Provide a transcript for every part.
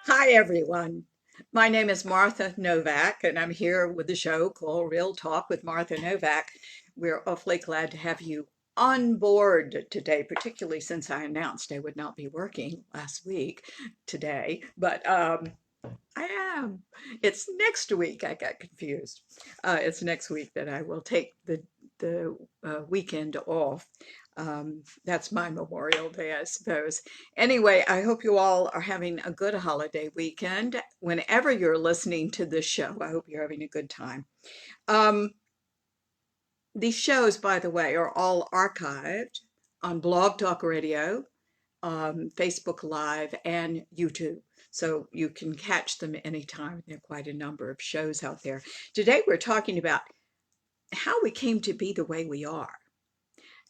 Hi, everyone. My name is Martha Novak, and I'm here with the show called Real Talk with Martha Novak. We're awfully glad to have you on board today, particularly since I announced I would not be working last week today, but I am. It's next week. I got confused. It's next week that I will take the weekend off. That's my Memorial Day, I suppose. Anyway, I hope you all are having a good holiday weekend. Whenever you're listening to this show, I hope you're having a good time. Um, these shows, by the way, are all archived on Blog Talk Radio, Facebook Live, and YouTube. So you can catch them anytime. There are quite a number of shows out there. Today we're talking about how we came to be the way we are,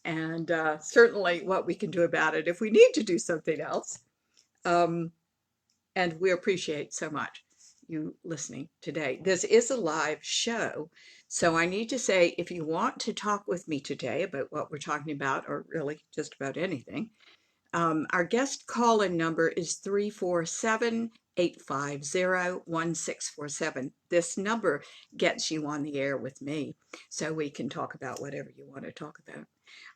and certainly what we can do about it if we need to do something else. Um, and we appreciate so much you listening today. This is a live show, so I need to say if you want to talk with me today about what we're talking about, or really just about anything, our guest call-in number is 347-850-1647. This number gets you on the air with me, so we can talk about whatever you want to talk about.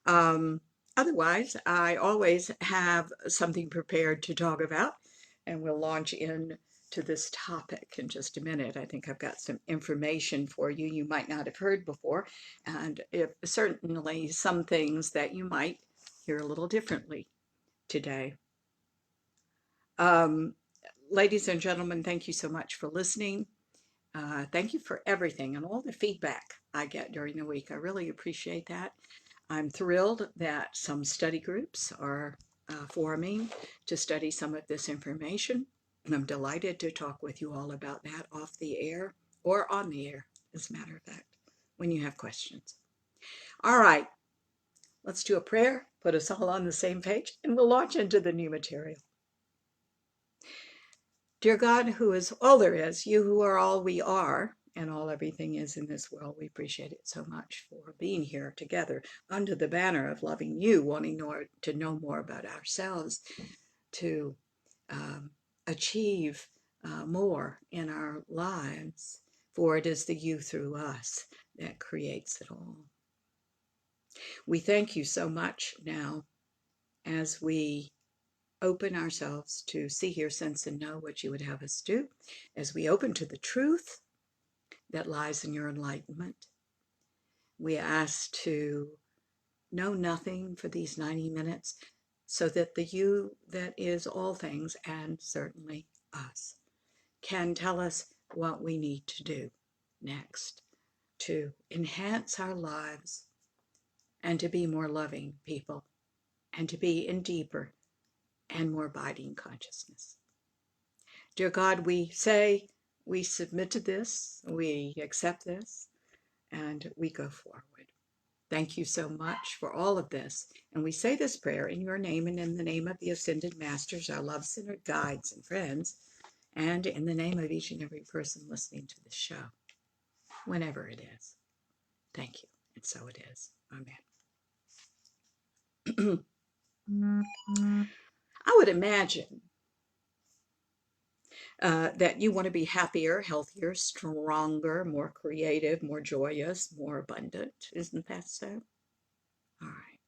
Um, Otherwise, I always have something prepared to talk about, and we'll launch in to this topic in just a minute. I think I've got some information for you you might not have heard before, and certainly some things that you might hear a little differently today. Um, Ladies and gentlemen, thank you so much for listening. Thank you for everything and all the feedback I get during the week. I really appreciate that. I'm thrilled that some study groups are forming to study some of this information. And I'm delighted to talk with you all about that off the air or on the air, as a matter of fact, when you have questions. All right, let's do a prayer, put us all on the same page, and we'll launch into the new material. Dear God, who is all there is, you who are all we are, and all everything is in this world, we appreciate it so much for being here together under the banner of loving you, wanting to know more about ourselves, to achieve more in our lives, for it is the you through us that creates it all. We thank you so much now as we open ourselves to see, hear, sense, and know what you would have us do, as we open to the truth that lies in your enlightenment. We ask to know nothing for these 90 minutes so that the you that is all things, and certainly us, can tell us what we need to do next to enhance our lives and to be more loving people and to be in deeper and more abiding consciousness. Dear God, we say we submit to this, we accept this, and we go forward. Thank you so much for all of this. And we say this prayer in your name and in the name of the Ascended Masters, our love-centered guides and friends, and in the name of each and every person listening to this show, whenever it is. Thank you. And so it is. Amen. I would imagine that you want to be happier, healthier, stronger, more creative, more joyous, more abundant. Isn't that so? All right.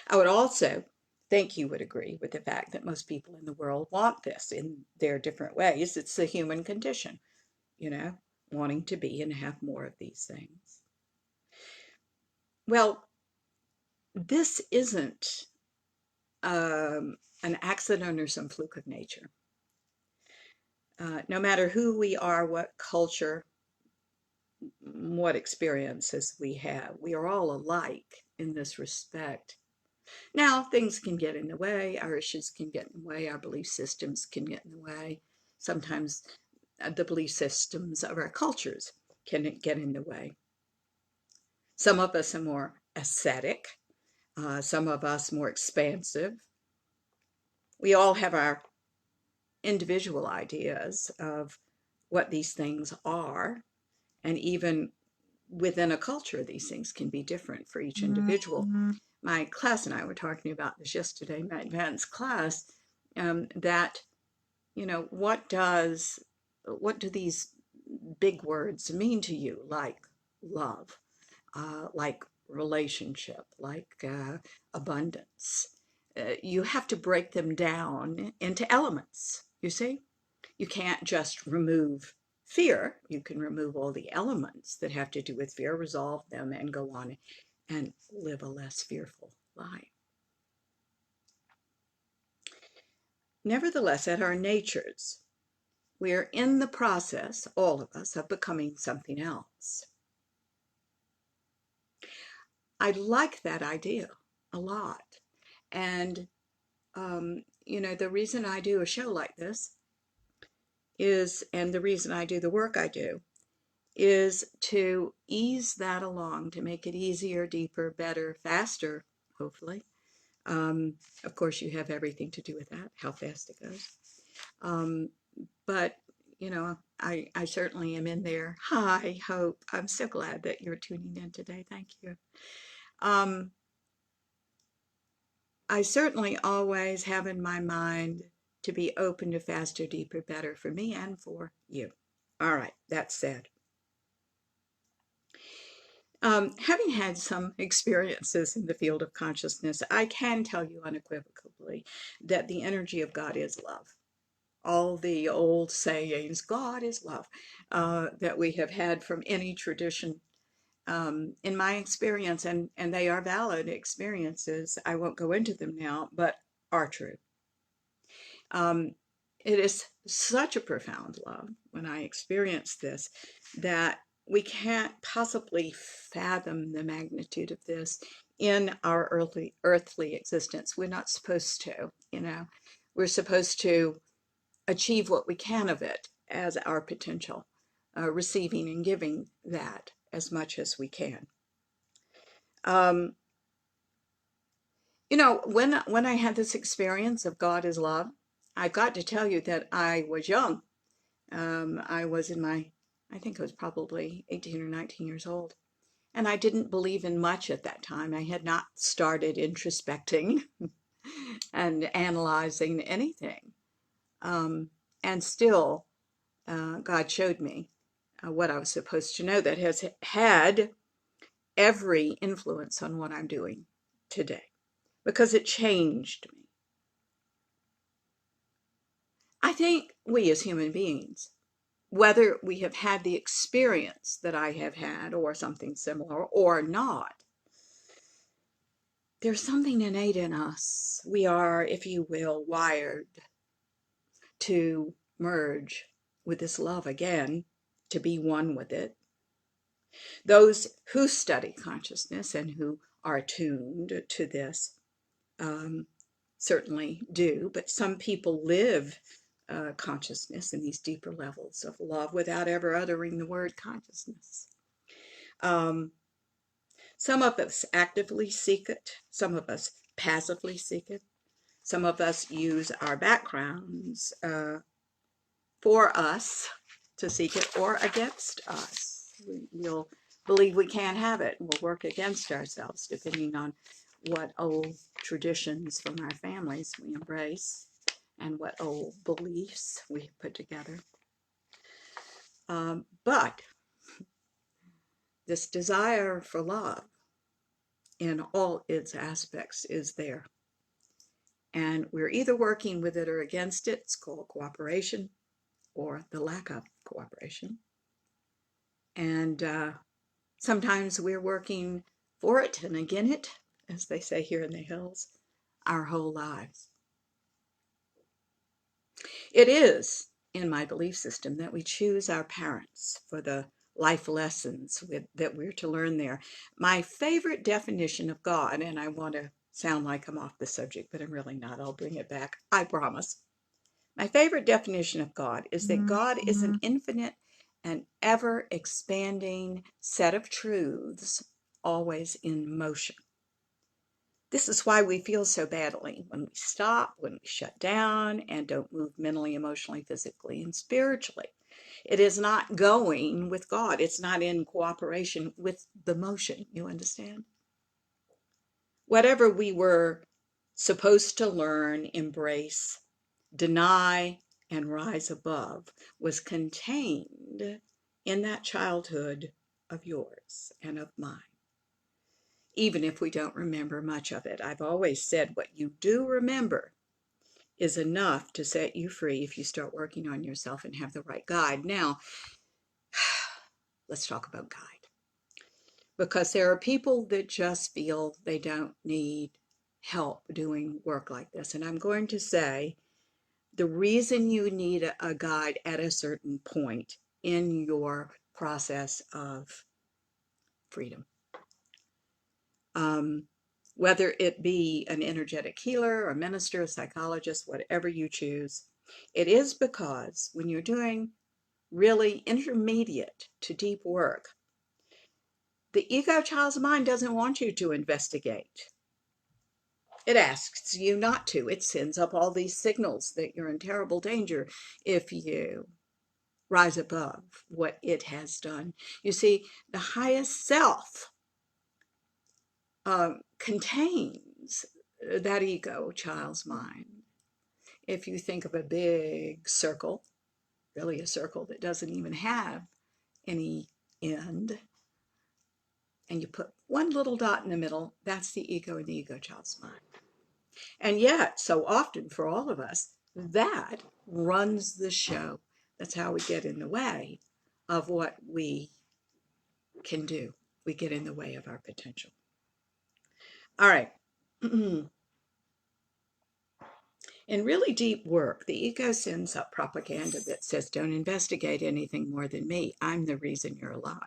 I would also think you would agree with the fact that most people in the world want this in their different ways. It's the human condition, wanting to be and have more of these things. Well, this isn't an accident or some fluke of nature. No matter who we are, what culture, what experiences we have, we are all alike in this respect. Now, things can get in the way, our issues can get in the way, our belief systems can get in the way. Sometimes the belief systems of our cultures can get in the way. Some of us are more ascetic, some of us more expansive. We all have our individual ideas of what these things are, and even within a culture, these things can be different for each individual. my class and I were talking about this yesterday, my advanced class, that, what do these big words mean to you, like love, like relationship, like abundance? You have to break them down into elements, you see? You can't just remove fear. You can remove all the elements that have to do with fear, resolve them, and go on and live a less fearful life. Nevertheless, at our natures, we are in the process, all of us, of becoming something else. I like that idea a lot. And, the reason I do a show like this and the reason I do the work I do, is to ease that along, to make it easier, deeper, better, faster, hopefully. Of course, you have everything to do with that, how fast it goes. But, I certainly am in there. Hi, Hope. I'm so glad that you're tuning in today. Thank you. I certainly always have in my mind to be open to faster, deeper, better for me and for you. All right, that said. Having had some experiences in the field of consciousness, I can tell you unequivocally that the energy of God is love. All the old sayings, God is love, that we have had from any tradition, in my experience, and they are valid experiences, I won't go into them now, but are true. It is such a profound love when I experience this that we can't possibly fathom the magnitude of this in our earthly existence. We're not supposed to, We're supposed to achieve what we can of it as our potential, receiving and giving that as much as we can. When I had this experience of God is love, I've got to tell you that I was young. I was I think I was probably 18 or 19 years old. And I didn't believe in much at that time. I had not started introspecting and analyzing anything. And still, God showed me what I was supposed to know that has had every influence on what I'm doing today, because it changed me. I think we as human beings, whether we have had the experience that I have had or something similar or not, there's something innate in us. We are, if you will, wired to merge with this love again, to be one with it. Those who study consciousness and who are attuned to this certainly do, but some people live consciousness in these deeper levels of love without ever uttering the word consciousness. Some of us actively seek it. Some of us passively seek it. Some of us use our backgrounds for us to seek it or against us. We'll believe we can't have it. We'll work against ourselves depending on what old traditions from our families we embrace and what old beliefs we put together. But this desire for love in all its aspects is there. And we're either working with it or against it. It's called cooperation or the lack of cooperation. And sometimes we're working for it and against it, as they say here in the hills, our whole lives. It is in my belief system that we choose our parents for the life lessons that we're to learn there. My favorite definition of God, and I want to sound like I'm off the subject, but I'm really not. I'll bring it back. I promise. My favorite definition of God is that God is an infinite and ever expanding set of truths, always in motion. This is why we feel so badly when we stop, when we shut down, and don't move mentally, emotionally, physically, and spiritually. It is not going with God. It's not in cooperation with the motion. You understand? Whatever we were supposed to learn, embrace, deny, and rise above was contained in that childhood of yours and of mine, even if we don't remember much of it. I've always said what you do remember is enough to set you free if you start working on yourself and have the right guide. Now, let's talk about guide. Because there are people that just feel they don't need help doing work like this. And I'm going to say the reason you need a guide at a certain point in your process of freedom, whether it be an energetic healer, a minister, a psychologist, whatever you choose, it is because when you're doing really intermediate to deep work, the ego child's mind doesn't want you to investigate. It asks you not to. It sends up all these signals that you're in terrible danger if you rise above what it has done. You see, the highest self contains that ego child's mind. If you think of a big circle, really a circle that doesn't even have any end, and you put one little dot in the middle, that's the ego and the ego child's mind. And yet, so often for all of us, that runs the show. That's how we get in the way of what we can do. We get in the way of our potential. All right. In really deep work, the ego sends up propaganda that says, don't investigate anything more than me. I'm the reason you're alive.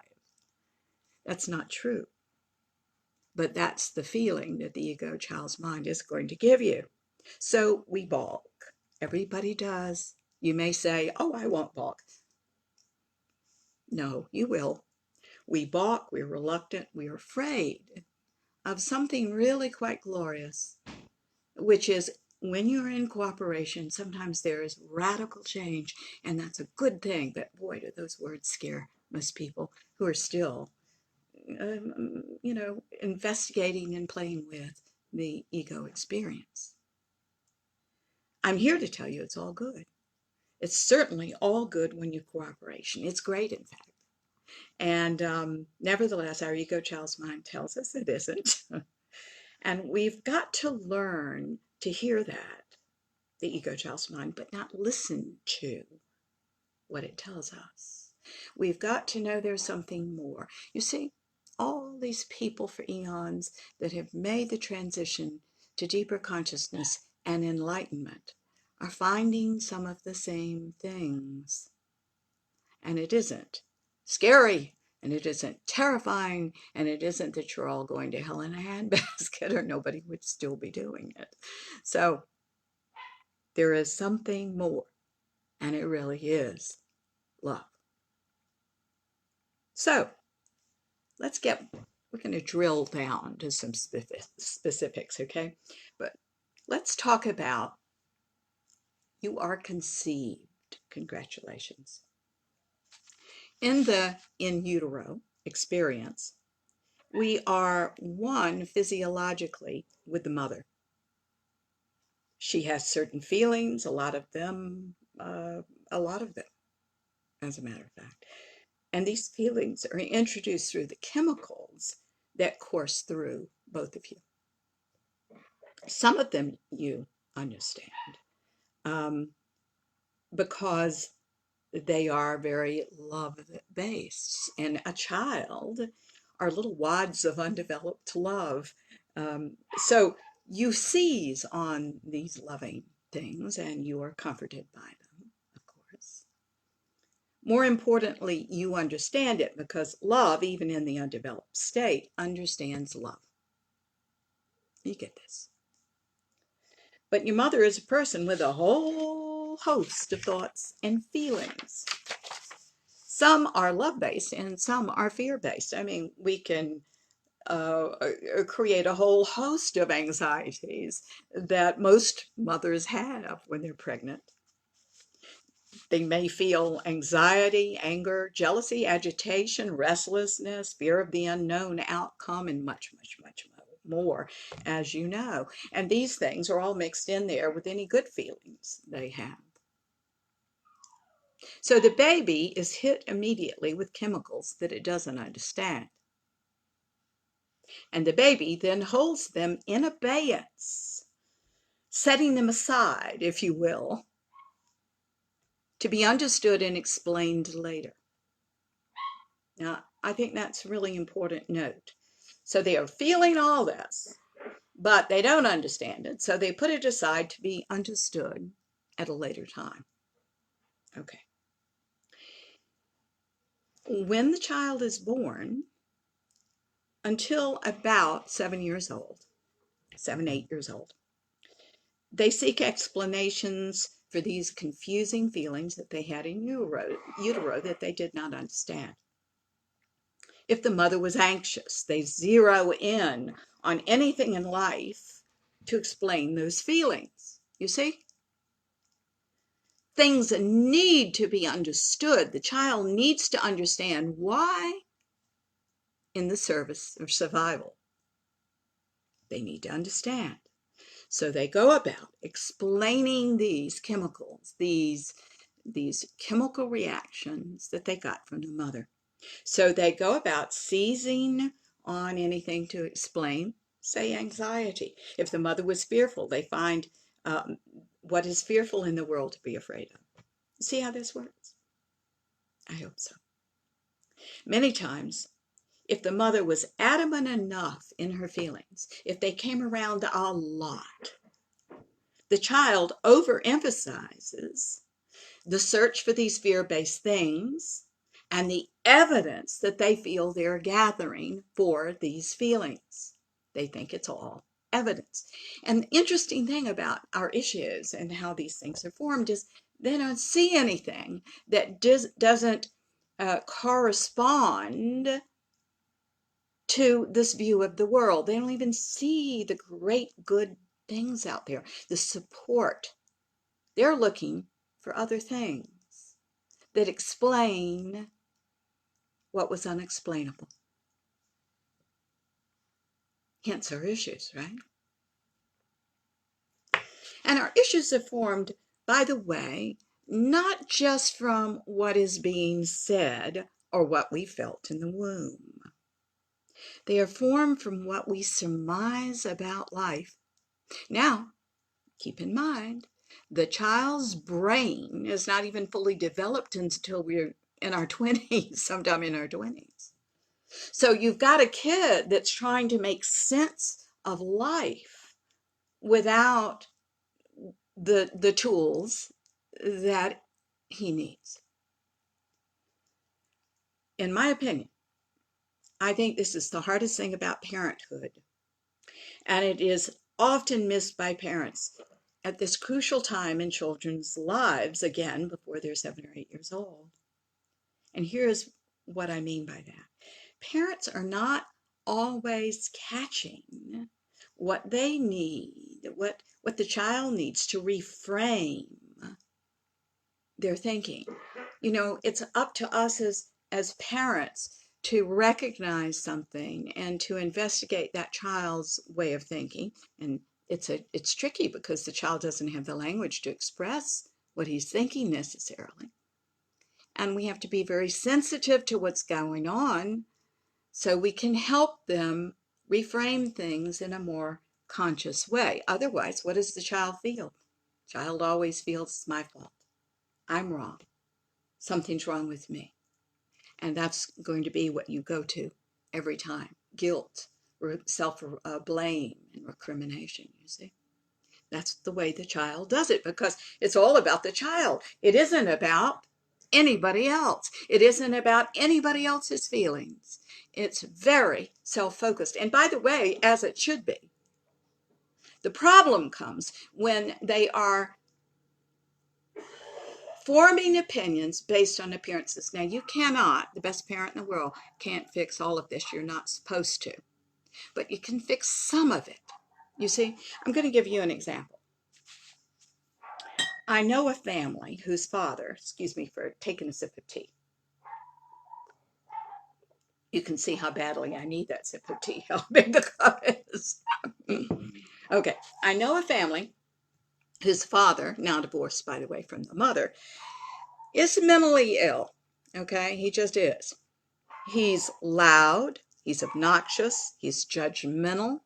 That's not true. But that's the feeling that the ego child's mind is going to give you. So we balk. Everybody does. You may say, oh, I won't balk. No, you will. We balk, we're reluctant, we're afraid of something really quite glorious, which is when you're in cooperation, sometimes there is radical change, and that's a good thing. But boy, do those words scare most people who are still, investigating and playing with the ego experience. I'm here to tell you it's all good. It's certainly all good when you cooperation. It's great, in fact. And nevertheless, our ego child's mind tells us it isn't. And we've got to learn to hear that, the ego child's mind, but not listen to what it tells us. We've got to know there's something more. You see, all these people for eons that have made the transition to deeper consciousness and enlightenment are finding some of the same things. And it isn't scary, and it isn't terrifying, and it isn't that you're all going to hell in a handbasket or nobody would still be doing it. So there is something more, and it really is love. So we're going to drill down to some specifics, okay? But let's talk about you are conceived. Congratulations. In the in utero experience, we are one physiologically with the mother. She has certain feelings, a lot of them, as a matter of fact. And these feelings are introduced through the chemicals that course through both of you. Some of them you understand because they are very love-based. And a child are little wads of undeveloped love. So you seize on these loving things and you are comforted by them, of course. More importantly, you understand it because love, even in the undeveloped state, understands love. You get this. But your mother is a person with a whole host of thoughts and feelings. Some are love-based and some are fear-based. I mean, we can create a whole host of anxieties that most mothers have when they're pregnant. They may feel anxiety, anger, jealousy, agitation, restlessness, fear of the unknown outcome, and much, much, much more, as you know. And these things are all mixed in there with any good feelings they have. So the baby is hit immediately with chemicals that it doesn't understand. And the baby then holds them in abeyance, setting them aside, if you will, to be understood and explained later. Now, I think that's a really important note. So they are feeling all this, but they don't understand it. So they put it aside to be understood at a later time. Okay. When the child is born, until about 7 years old, 7, 8 years old, they seek explanations for these confusing feelings that they had in utero that they did not understand. If the mother was anxious, they zero in on anything in life to explain those feelings. You see? Things need to be understood. The child needs to understand why in the service of survival. They need to understand. So they go about explaining these chemicals, these chemical reactions that they got from the mother. So they go about seizing on anything to explain, say, anxiety. If the mother was fearful, they find what is fearful in the world to be afraid of. See how this works? I hope so. Many times, if the mother was adamant enough in her feelings, if they came around a lot, the child overemphasizes the search for these fear-based things and the evidence that they feel they're gathering for these feelings. They think it's all evidence. And the interesting thing about our issues and how these things are formed is they don't see anything that doesn't correspond to this view of the world. They don't even see the great good things out there, the support. They're looking for other things that explain what was unexplainable. Hence our issues, right? And our issues are formed, by the way, not just from what is being said or what we felt in the womb. They are formed from what we surmise about life. Now, keep in mind, the child's brain is not even fully developed until we're in our 20s, sometime in our 20s. So you've got a kid that's trying to make sense of life without the tools that he needs. In my opinion, I think this is the hardest thing about parenthood, and it is often missed by parents at this crucial time in children's lives, again, before they're 7 or 8 years old. And here's what I mean by that. Parents are not always catching what they need, what the child needs to reframe their thinking. You know, it's up to us as parents to recognize something and to investigate that child's way of thinking. And it's tricky because the child doesn't have the language to express what he's thinking necessarily. And we have to be very sensitive to what's going on so we can help them reframe things in a more conscious way. Otherwise, what does the child feel? Child always feels it's my fault. I'm wrong. Something's wrong with me. And that's going to be what you go to every time. Guilt, self-blame, and recrimination, you see. That's the way the child does it because it's all about the child. It isn't about anybody else. It isn't about anybody else's feelings. It's very self-focused. And by the way, as it should be. The problem comes when they are forming opinions based on appearances. Now, you cannot, the best parent in the world, can't fix all of this. You're not supposed to. But you can fix some of it. You see, I'm going to give you an example. I know a family whose father, excuse me for taking a sip of tea. You can see how badly I need that sip of tea, how big the cup is. Okay, I know a family whose father, now divorced by the way from the mother, is mentally ill. Okay, he just is. He's loud, he's obnoxious, he's judgmental.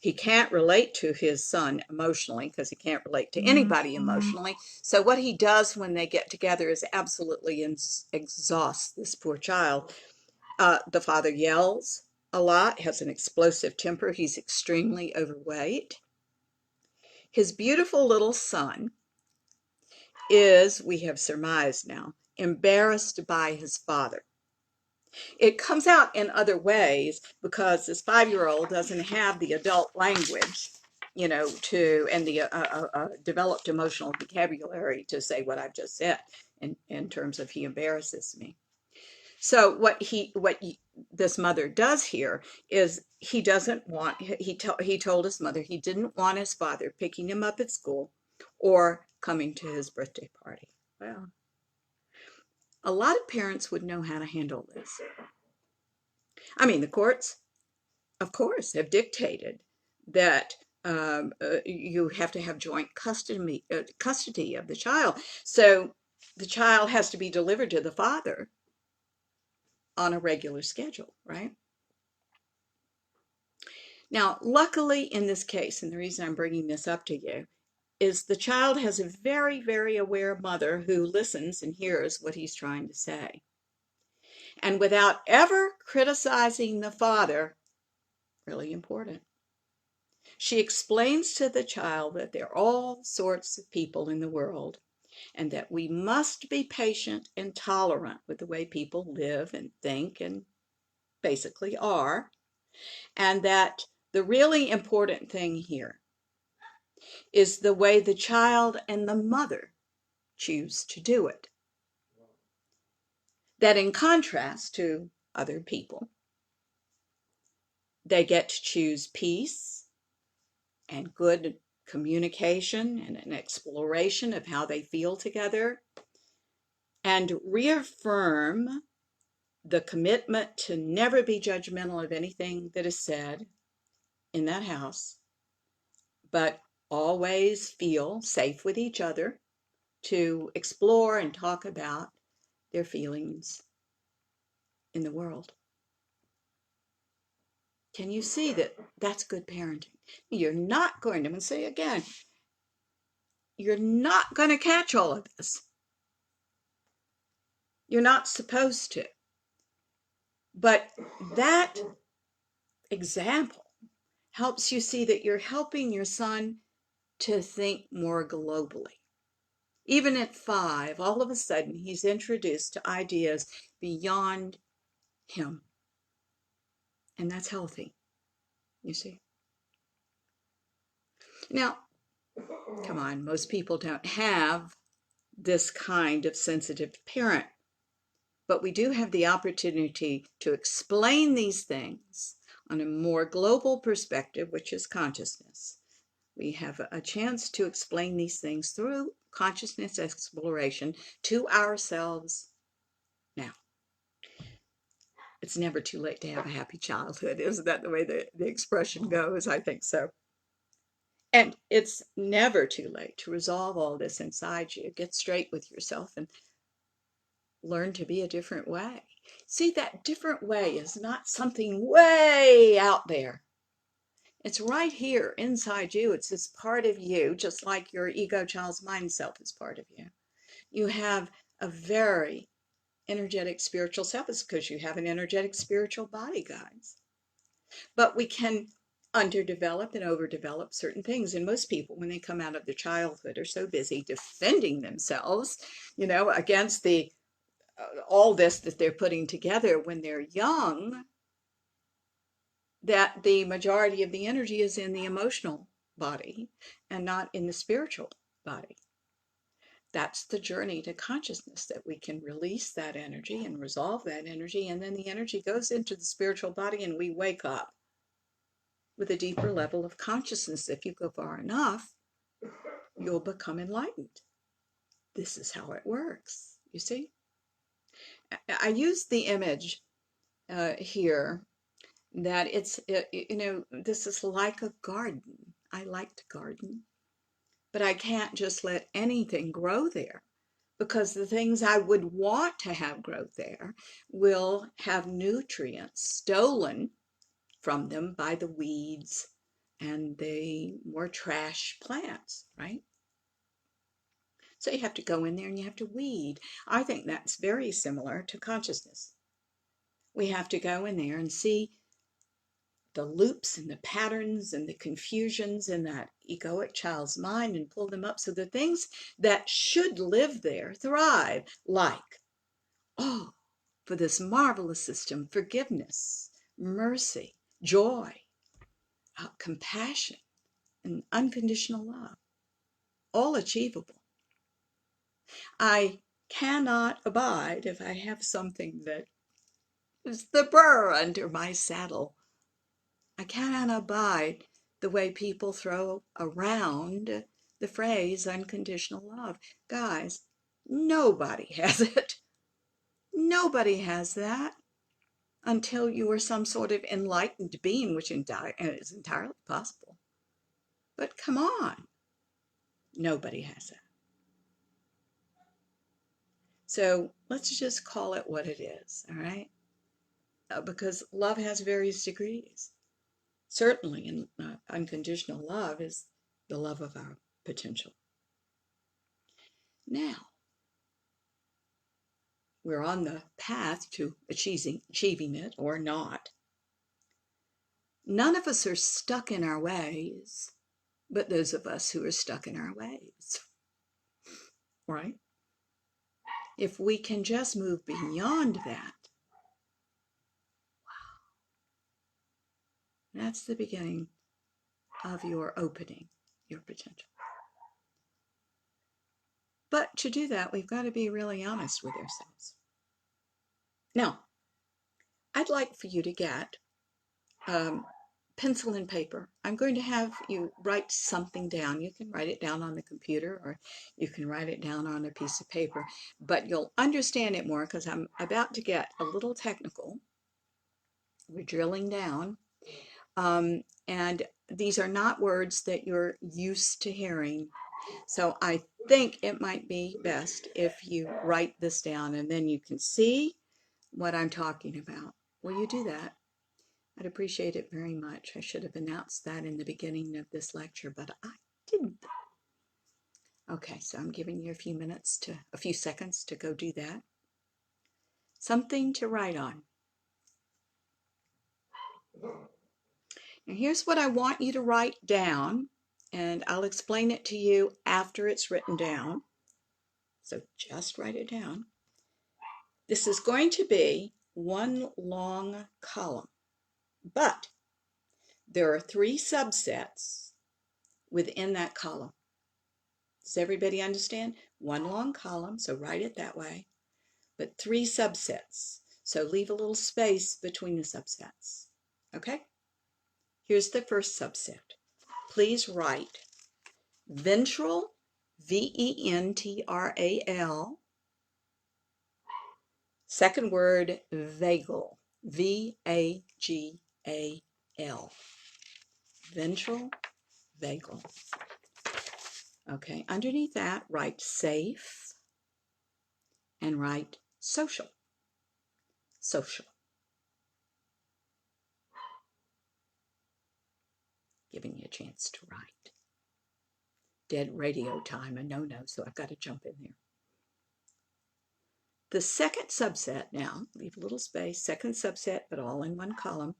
He can't relate to his son emotionally because he can't relate to anybody emotionally. So what he does when they get together is absolutely exhaust this poor child. The father yells a lot, has an explosive temper. He's extremely overweight. His beautiful little son is, we have surmised now, embarrassed by his father. It comes out in other ways because this 5-year-old doesn't have the adult language, and the developed emotional vocabulary to say what I've just said in terms of he embarrasses me. So what this mother does here is he doesn't want, he told his mother he didn't want his father picking him up at school or coming to his birthday party. Well, a lot of parents would know how to handle this. I mean, the courts, of course, have dictated that you have to have joint custody of the child. So the child has to be delivered to the father on a regular schedule, right? Now, luckily in this case, and the reason I'm bringing this up to you, is the child has a very, very aware mother who listens and hears what he's trying to say. And without ever criticizing the father, really important, she explains to the child that there are all sorts of people in the world and that we must be patient and tolerant with the way people live and think and basically are, and that the really important thing here is the way the child and the mother choose to do it. That in contrast to other people, they get to choose peace and good communication and an exploration of how they feel together and reaffirm the commitment to never be judgmental of anything that is said in that house, but always feel safe with each other to explore and talk about their feelings in the world. Can you see that that's good parenting? You're not going to, I'm going to say again, you're not going to catch all of this. You're not supposed to. But that example helps you see that you're helping your son to think more globally. Even at 5, all of a sudden, he's introduced to ideas beyond him. And that's healthy, you see. Now, come on, most people don't have this kind of sensitive parent. But we do have the opportunity to explain these things on a more global perspective, which is consciousness. We have a chance to explain these things through consciousness exploration to ourselves now. It's never too late to have a happy childhood. Isn't that the way the expression goes? I think so. And it's never too late to resolve all this inside you. Get straight with yourself and learn to be a different way. See, that different way is not something way out there. It's right here inside you. It's this part of you, just like your ego child's mind self is part of you. You have a very energetic spiritual self. It's because you have an energetic spiritual body, guys. But we can underdevelop and overdevelop certain things. And most people, when they come out of their childhood, are so busy defending themselves, against the all this that they're putting together when they're young, that the majority of the energy is in the emotional body and not in the spiritual body. That's the journey to consciousness, that we can release that energy and resolve that energy, and then the energy goes into the spiritual body and we wake up with a deeper level of consciousness. If you go far enough, you'll become enlightened. This is how it works, you see? I use the image here that this is like a garden. I like to garden, but I can't just let anything grow there because the things I would want to have grow there will have nutrients stolen from them by the weeds and the more trash plants, right? So you have to go in there and you have to weed. I think that's very similar to consciousness. We have to go in there and see the loops and the patterns and the confusions in that egoic child's mind and pull them up so the things that should live there thrive, like, oh, for this marvelous system, forgiveness, mercy, joy, compassion, and unconditional love, all achievable. I cannot abide if I have something that is the burr under my saddle. I cannot abide the way people throw around the phrase unconditional love. Guys, nobody has it. Nobody has that until you are some sort of enlightened being, which is entirely possible. But come on, nobody has that. So let's just call it what it is, all right? Because love has various degrees. Certainly, unconditional love is the love of our potential. Now, we're on the path to achieving it or not. None of us are stuck in our ways, but those of us who are stuck in our ways, right? If we can just move beyond that, wow, that's the beginning of your opening, your potential. But to do that, we've got to be really honest with ourselves. Now, I'd like for you to get pencil and paper. I'm going to have you write something down. You can write it down on the computer or you can write it down on a piece of paper, but you'll understand it more because I'm about to get a little technical. We're drilling down. And these are not words that you're used to hearing. So I think it might be best if you write this down and then you can see what I'm talking about. Will you do that? I'd appreciate it very much. I should have announced that in the beginning of this lecture, but I didn't. Okay, so I'm giving you a few seconds to go do that. Something to write on. Now here's what I want you to write down, and I'll explain it to you after it's written down. So just write it down. This is going to be one long column, but there are 3 subsets within that column. Does everybody understand? One long column, so write it that way, but 3 subsets. So leave a little space between the subsets. Okay? Here's the first subset. Please write ventral, V-E-N-T-R-A-L. Second word, vagal, V-A-G-A-L. Ventral, vagal. Okay, underneath that, write safe and write social. Social. Giving you a chance to write. Dead radio time, a no-no, so I've got to jump in there. The second subset now, leave a little space, second subset, but all in one column.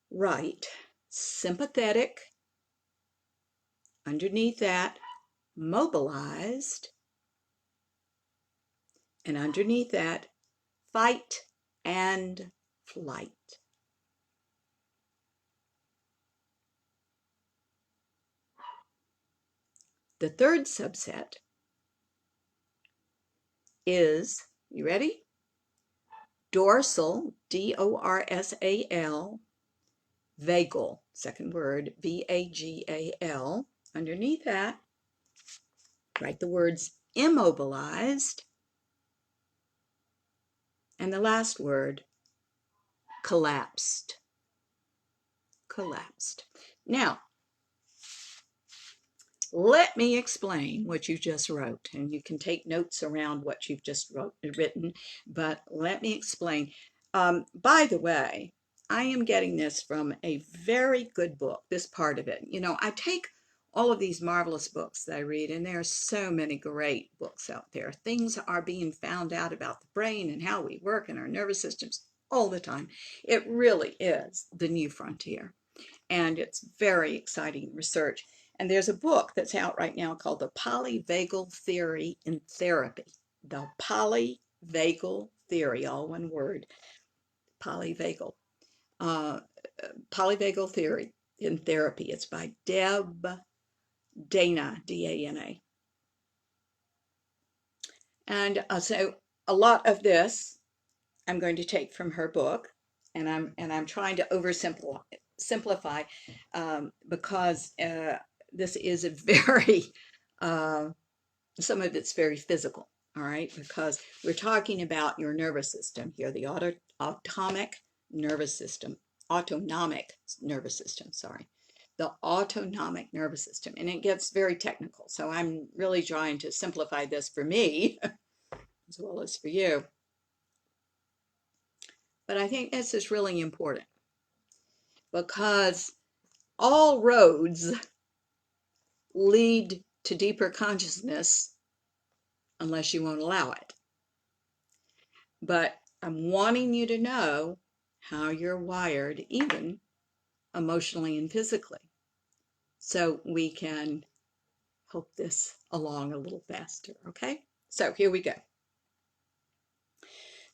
Write sympathetic. Underneath that, mobilized. And underneath that, fight and flight. The third subset is, you ready? Dorsal, D-O-R-S-A-L, vagal, second word, V-A-G-A-L. Underneath that, write the words immobilized. And the last word, collapsed. Collapsed. Now, let me explain what you just wrote, and you can take notes around what you've just written, but let me explain. By the way, I am getting this from a very good book, this part of it. You know, I take all of these marvelous books that I read, and there are so many great books out there. Things are being found out about the brain and how we work and our nervous systems all the time. It really is the new frontier, and it's very exciting research. And there's a book that's out right now called The Polyvagal Theory in Therapy. The Polyvagal Theory, all one word, polyvagal. Polyvagal Theory in Therapy. It's by Deb Dana, D-A-N-A. And so a lot of this I'm going to take from her book, and I'm trying to oversimplify because this is a very some of it's very physical, all right, because we're talking about your nervous system here, the autonomic nervous system, sorry, the autonomic nervous system, and it gets very technical. So I'm really trying to simplify this for me as well as for you. But I think this is really important because all roads lead to deeper consciousness unless you won't allow it. But I'm wanting you to know how you're wired, even emotionally and physically, so we can help this along a little faster, okay? So here we go.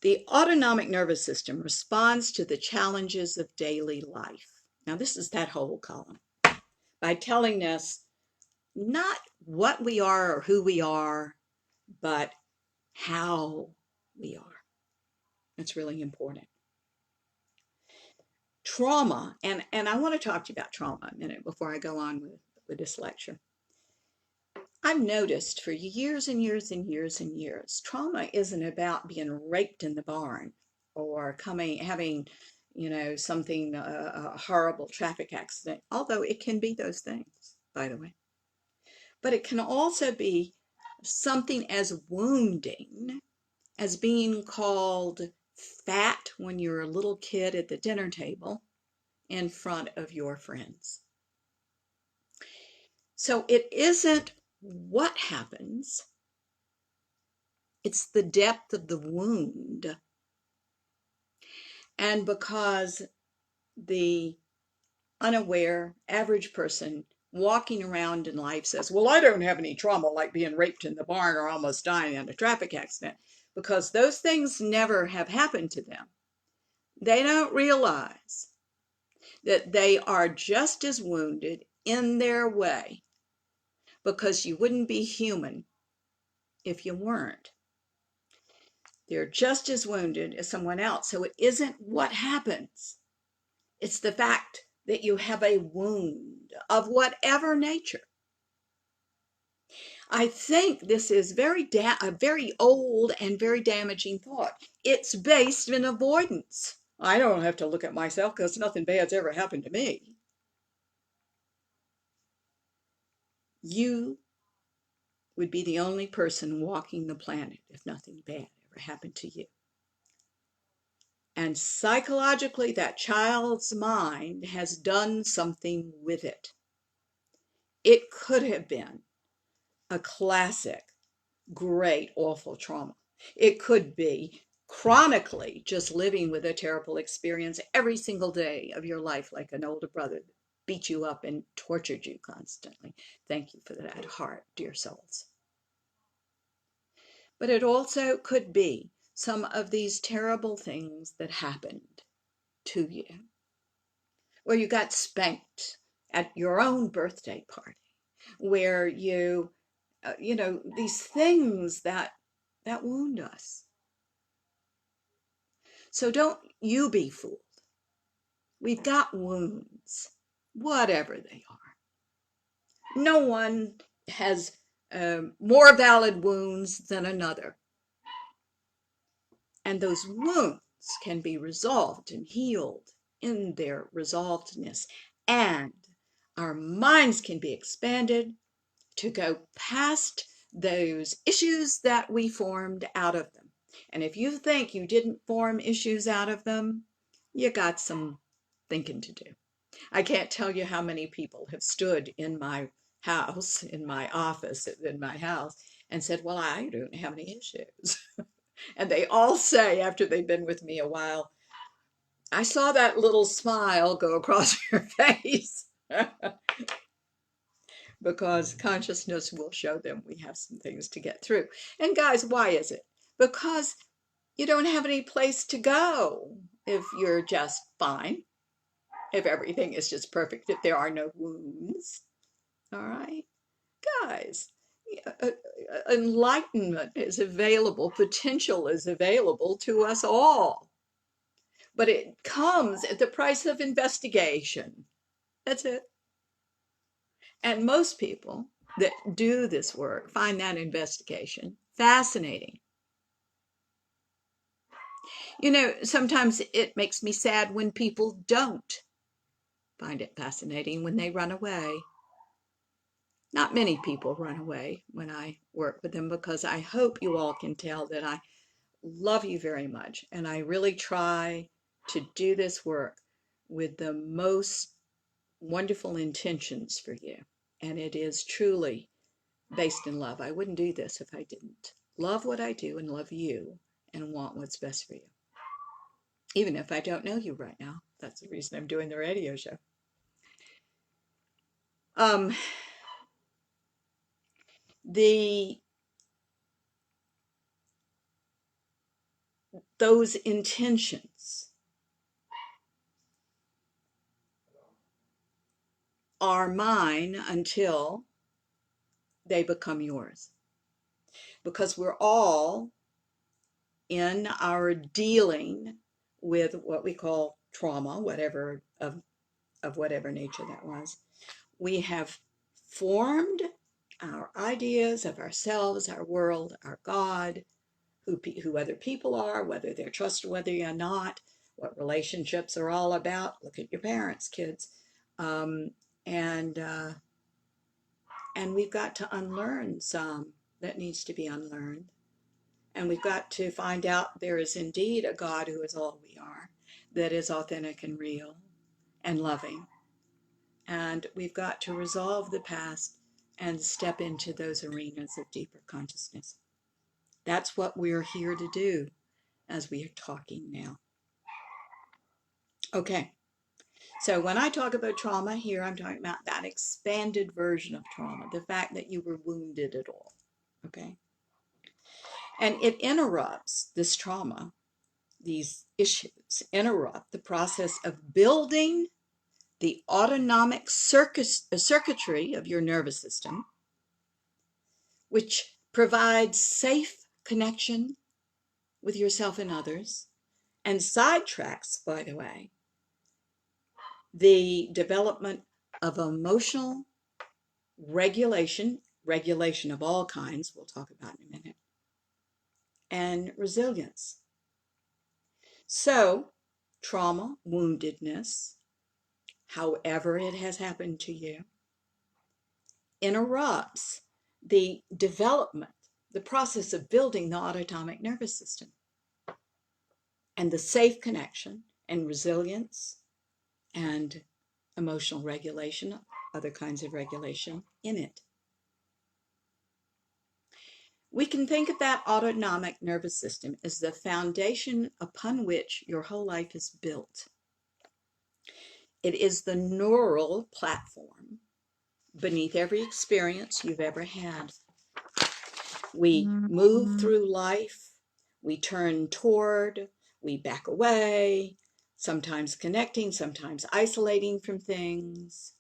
The autonomic nervous system responds to the challenges of daily life. Now, this is that whole column. By telling us not what we are or who we are, but how we are. That's really important. Trauma, and I want to talk to you about trauma a minute before I go on with this lecture. I've noticed for years and years and years and years, trauma isn't about being raped in the barn or having, you know, something, a horrible traffic accident, although it can be those things, by the way. But it can also be something as wounding as being called fat when you're a little kid at the dinner table in front of your friends. So it isn't what happens, it's the depth of the wound. And because the unaware average person walking around in life says, well, I don't have any trauma like being raped in the barn or almost dying in a traffic accident, because those things never have happened to them. They don't realize that they are just as wounded in their way, because you wouldn't be human if you weren't. They're just as wounded as someone else. So it isn't what happens. It's the fact that you have a wound of whatever nature. I think this is a very old and very damaging thought. It's based in avoidance. I don't have to look at myself because nothing bad's ever happened to me. You would be the only person walking the planet if nothing bad ever happened to you. And psychologically, that child's mind has done something with it. It could have been a classic, great, awful trauma. It could be chronically just living with a terrible experience every single day of your life, like an older brother that beat you up and tortured you constantly. Thank you for that heart, dear souls. But it also could be some of these terrible things that happened to you, where you got spanked at your own birthday party, where you know, these things that wound us. So don't you be fooled. We've got wounds, whatever they are. No one has more valid wounds than another. And those wounds can be resolved and healed in their resolvedness. And our minds can be expanded to go past those issues that we formed out of them. And if you think you didn't form issues out of them, you got some thinking to do. I can't tell you how many people have stood in my house, in my office, in my house, and said, well, I don't have any issues. And they all say, after they've been with me a while, I saw that little smile go across your face. Because consciousness will show them we have some things to get through. And guys, why is it? Because you don't have any place to go if you're just fine, if everything is just perfect, if there are no wounds. All right, guys, enlightenment is available, potential is available to us all. But it comes at the price of investigation. That's it. And most people that do this work find that investigation fascinating. You know, sometimes it makes me sad when people don't find it fascinating, when they run away. Not many people run away when I work with them, because I hope you all can tell that I love you very much. And I really try to do this work with the most wonderful intentions for you. And it is truly based in love. I wouldn't do this if I didn't love what I do and love you and want what's best for you. Even if I don't know you right now. That's the reason I'm doing the radio show. Those intentions are mine until they become yours. Because we're all in our dealing with what we call trauma, whatever of whatever nature that was. We have formed our ideas of ourselves, our world, our God, who other people are, whether they're trustworthy or not, what relationships are all about. Look at your parents, kids. Um, and we've got to unlearn some that needs to be unlearned. And we've got to find out there is indeed a God who is all we are, that is authentic and real and loving. And we've got to resolve the past and step into those arenas of deeper consciousness. That's what we're here to do as we are talking now. Okay, so when I talk about trauma here, I'm talking about that expanded version of trauma, the fact that you were wounded at all. Okay, and it interrupts this trauma. These issues interrupt the process of building the autonomic circuitry of your nervous system, which provides safe connection with yourself and others, and sidetracks, by the way, the development of emotional regulation, regulation of all kinds, we'll talk about in a minute, and resilience. So, trauma, woundedness, however it has happened to you, interrupts the development, the process of building the autonomic nervous system and the safe connection and resilience and emotional regulation, other kinds of regulation in it. We can think of that autonomic nervous system as the foundation upon which your whole life is built. It is the neural platform beneath every experience you've ever had. We move through life, we turn toward, we back away, sometimes connecting, sometimes isolating from things.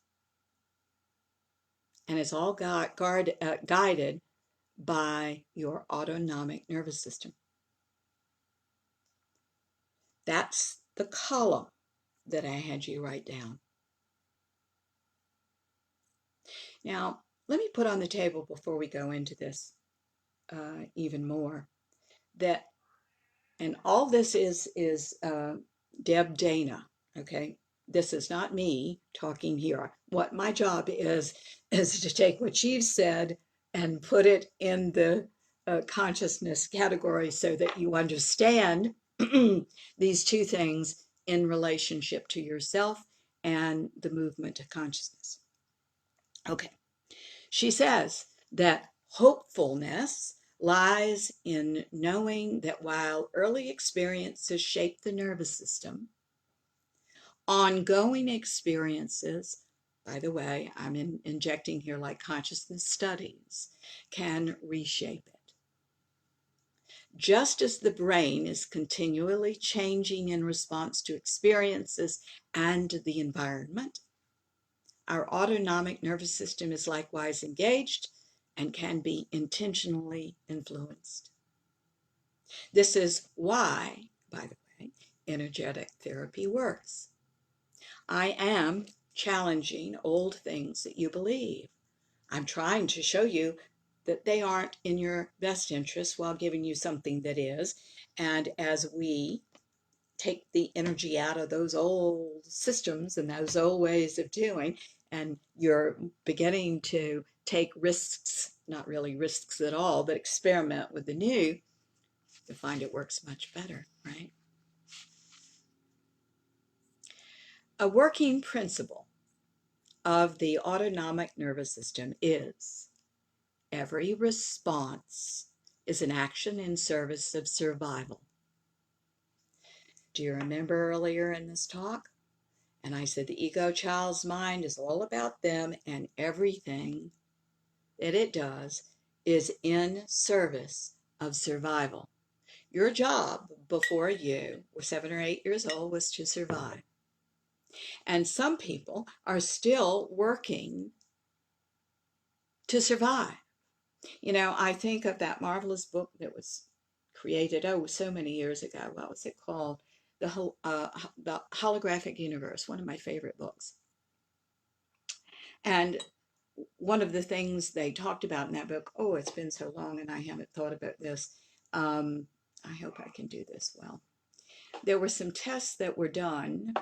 And it's all guided by your autonomic nervous system. That's the column that I had you write down. Now, let me put on the table before we go into this even more, that And all this is Deb Dana. Okay, this is not me talking here. What my job is to take what you've said and put it in the consciousness category so that you understand these two things in relationship to yourself and the movement to consciousness. Okay, she says that hopefulness lies in knowing that while early experiences shape the nervous system, ongoing experiences, by the way, I'm injecting here like consciousness studies, can reshape it. Just as the brain is continually changing in response to experiences and the environment, our autonomic nervous system is likewise engaged and can be intentionally influenced. This is why, by the way, energetic therapy works. I am challenging old things that you believe. I'm trying to show you that they aren't in your best interest while giving you something that is. And as we take the energy out of those old systems and those old ways of doing, and you're beginning to take risks, not really risks at all, but experiment with the new, you find it works much better, right? A working principle of the autonomic nervous system is every response is an action in service of survival. Do you remember earlier in this talk? And I said the ego child's mind is all about them, and everything that it does is in service of survival. Your job before you were 7 or 8 years old was to survive. And some people are still working to survive. You know, I think of that marvelous book that was created, so many years ago. What was it called? The Holographic Universe, one of my favorite books. And one of the things they talked about in that book, oh, it's been so long and I haven't thought about this. I hope I can do this well. There were some tests that were done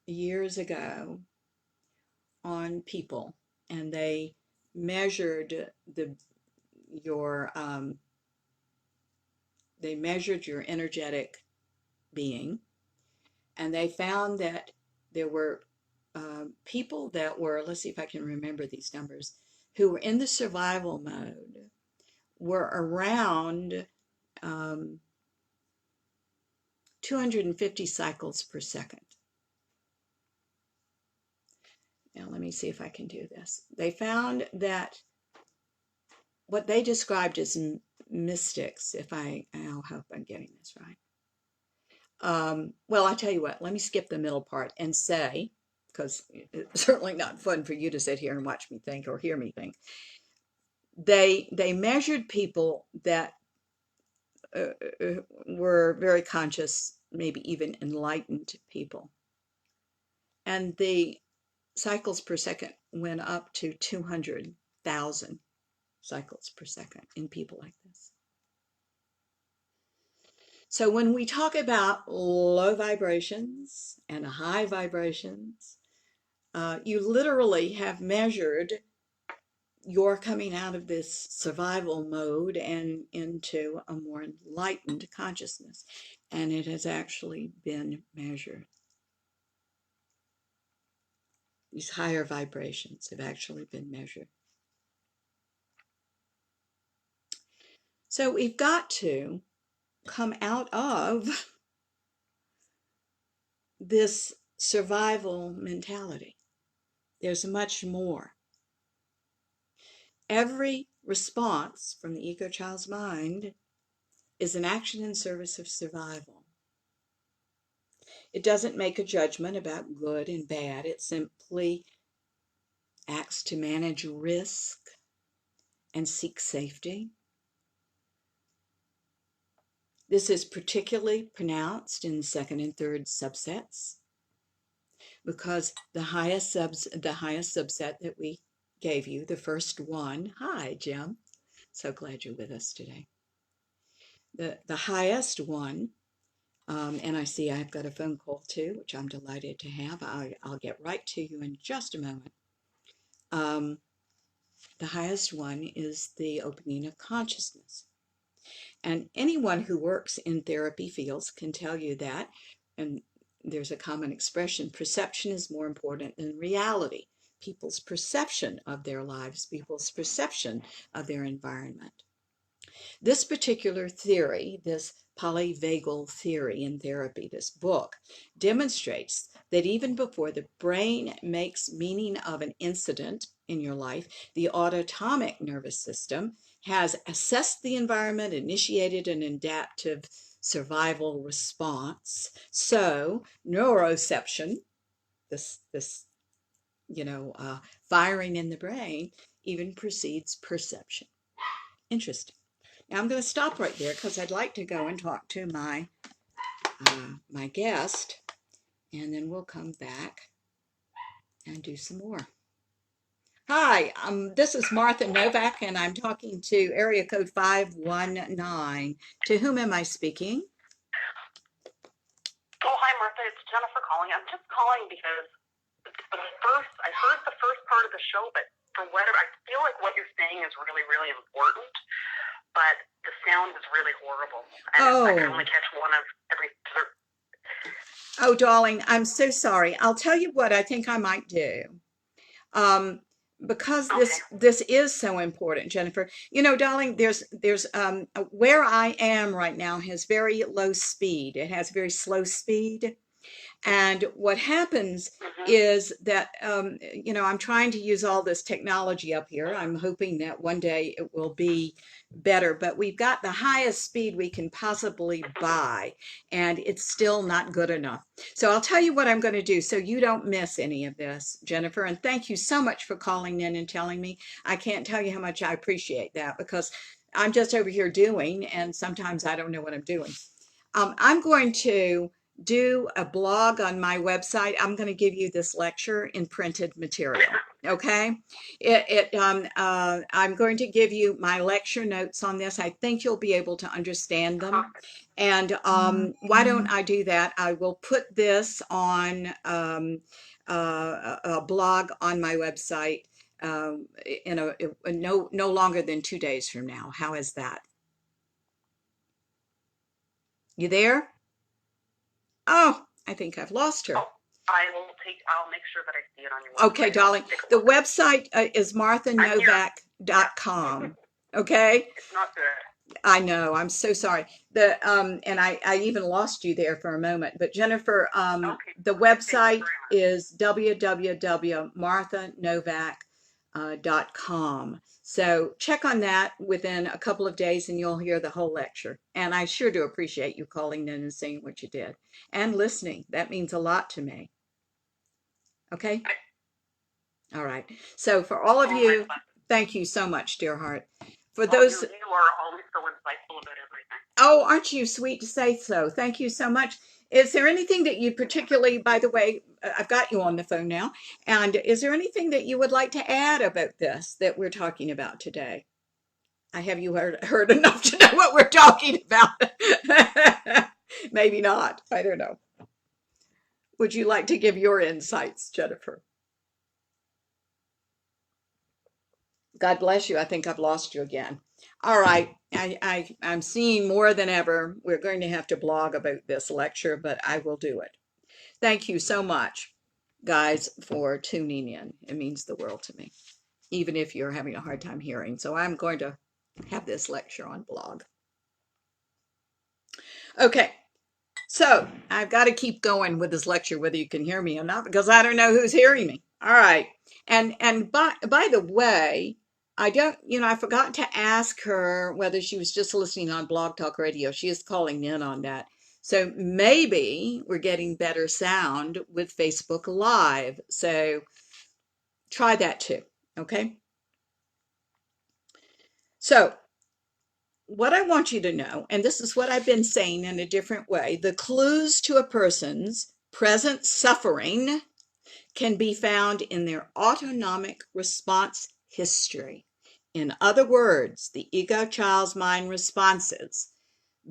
years ago on people, and they measured your energetic being, and they found that there were people that were, let's see if I can remember these numbers, who were in the survival mode were around 250 cycles per second. Now let me see if I can do this. They found that what they described as mystics, I hope I'm getting this right. Well, I tell you what, let me skip the middle part and say, because it's certainly not fun for you to sit here and watch me think or hear me think. They measured people that were very conscious, maybe even enlightened people. And the cycles per second went up to 200,000 cycles per second in people like this. So when we talk about low vibrations and high vibrations, you literally have measured your coming out of this survival mode and into a more enlightened consciousness. And it has actually been measured. These higher vibrations have actually been measured. So we've got to come out of this survival mentality. There's much more. Every response from the ego child's mind is an action in service of survival. It doesn't make a judgment about good and bad. It simply acts to manage risk and seek safety. This is particularly pronounced in the second and third subsets because the highest subset that we gave you, the first one, hi Jim, so glad you're with us today. The highest one And I see I've got a phone call too, which I'm delighted to have. I'll get right to you in just a moment. The highest one is the opening of consciousness. And anyone who works in therapy fields can tell you that. And there's a common expression, perception is more important than reality. People's perception of their lives, people's perception of their environment. This particular theory, this polyvagal theory in therapy, this book, demonstrates that even before the brain makes meaning of an incident in your life, the autonomic nervous system has assessed the environment, initiated an adaptive survival response. So neuroception, this firing in the brain, even precedes perception. Interesting. Now I'm going to stop right there because I'd like to go and talk to my guest, and then we'll come back and do some more. Hi, this is Martha Novak, and I'm talking to area code 519. To whom am I speaking? Oh, hi, Martha. It's Jennifer calling. I'm just calling because I heard the first part of the show, but for whatever, I feel like what you're saying is really, really important, but the sound is really horrible. And I can only catch one of every third. Oh, darling, I'm so sorry. I'll tell you what I think I might do. Because this is so important, Jennifer. You know, darling, there's where I am right now has very low speed. It has very slow speed. And what happens is that, I'm trying to use all this technology up here. I'm hoping that one day it will be better, but we've got the highest speed we can possibly buy, and it's still not good enough. So I'll tell you what I'm going to do so you don't miss any of this, Jennifer. And thank you so much for calling in and telling me. I can't tell you how much I appreciate that, because I'm just over here doing, and sometimes I don't know what I'm doing. I'm going to do a blog on my website. I'm going to give you this lecture in printed material. Okay. I'm going to give you my lecture notes on this. I think you'll be able to understand them. And why don't I do that? I will put this on a blog on my website no longer than 2 days from now. How is that? You there? Oh, I think I've lost her. Oh, I'll make sure that I see it on your website. Okay, darling. The website is marthanovak.com. Okay? It's not good. I know. I'm so sorry. And I even lost you there for a moment. But Jennifer, the website is www.marthanovak.com. So check on that within a couple of days and you'll hear the whole lecture. And I sure do appreciate you calling in and saying what you did and listening. That means a lot to me. Okay? All right. So for all of you, thank you so much, dear heart. For those, you are always so insightful about everything. Oh, aren't you sweet to say so? Thank you so much. Is there anything that you particularly, by the way, I've got you on the phone now, and is there anything that you would like to add about this that we're talking about today? I have you heard enough to know what we're talking about. Maybe not. I don't know. Would you like to give your insights, Jennifer? God bless you. I think I've lost you again. All right. I'm seeing more than ever. We're going to have to blog about this lecture, but I will do it. Thank you so much, guys, for tuning in. It means the world to me, even if you're having a hard time hearing. So I'm going to have this lecture on blog. Okay. So I've got to keep going with this lecture, whether you can hear me or not, because I don't know who's hearing me. All right. And by the way, I forgot to ask her whether she was just listening on Blog Talk Radio. She is calling in on that. So maybe we're getting better sound with Facebook Live. So try that too. Okay. So what I want you to know, and this is what I've been saying in a different way, the clues to a person's present suffering can be found in their autonomic response history. In other words, the ego child's mind responses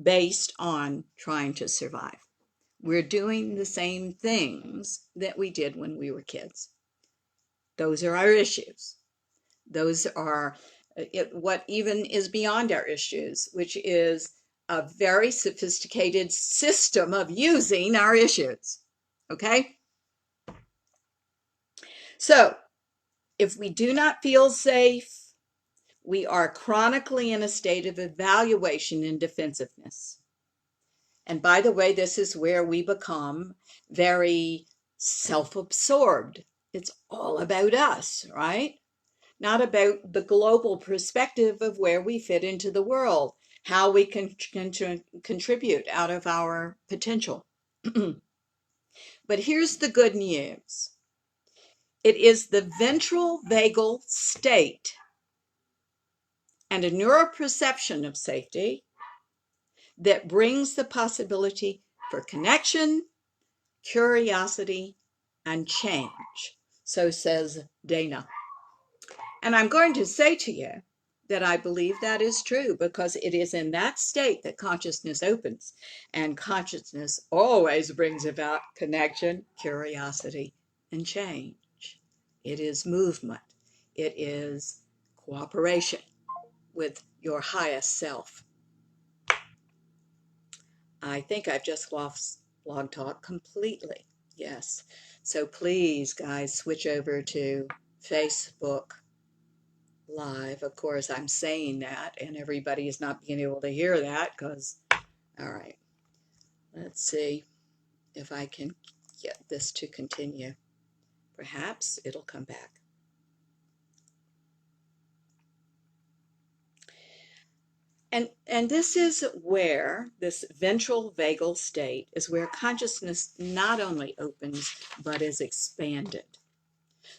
based on trying to survive. We're doing the same things that we did when we were kids. Those are our issues. Those are what even is beyond our issues, which is a very sophisticated system of using our issues. Okay? So, if we do not feel safe, we are chronically in a state of evaluation and defensiveness. And by the way, this is where we become very self absorbed. It's all about us, right? Not about the global perspective of where we fit into the world, how we can contribute out of our potential. But here's the good news. It is the ventral vagal state and a neuroperception of safety that brings the possibility for connection, curiosity, and change. So says Dana. And I'm going to say to you that I believe that is true because it is in that state that consciousness opens. And consciousness always brings about connection, curiosity, and change. It is movement. It is cooperation with your highest self. I think I've just lost Blog Talk completely. Yes. So please, guys, switch over to Facebook Live. Of course, I'm saying that, and everybody is not being able to hear that because, all right, let's see if I can get this to continue. Perhaps it'll come back. And this is where this ventral vagal state is where consciousness not only opens, but is expanded.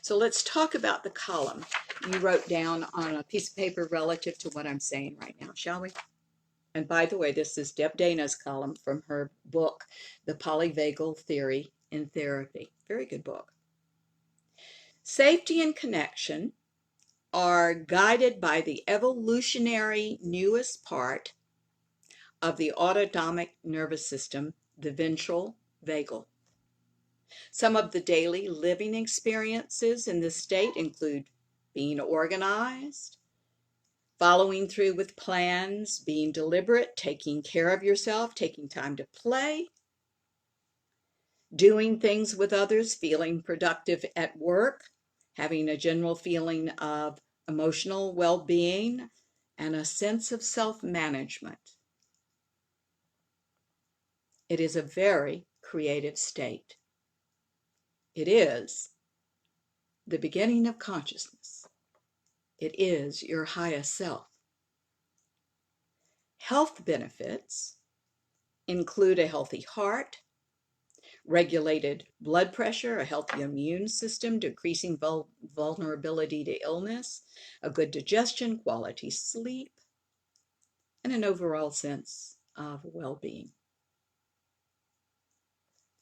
So let's talk about the column you wrote down on a piece of paper relative to what I'm saying right now, shall we? And by the way, this is Deb Dana's column from her book, The Polyvagal Theory in Therapy. Very good book. Safety and connection are guided by the evolutionary newest part of the autonomic nervous system, the ventral vagal. Some of the daily living experiences in this state include being organized, following through with plans, being deliberate, taking care of yourself, taking time to play, doing things with others, feeling productive at work, having a general feeling of emotional well-being, and a sense of self-management. It is a very creative state. It is the beginning of consciousness. It is your highest self. Health benefits include a healthy heart, regulated blood pressure, a healthy immune system, decreasing vulnerability to illness, a good digestion, quality sleep, and an overall sense of well-being.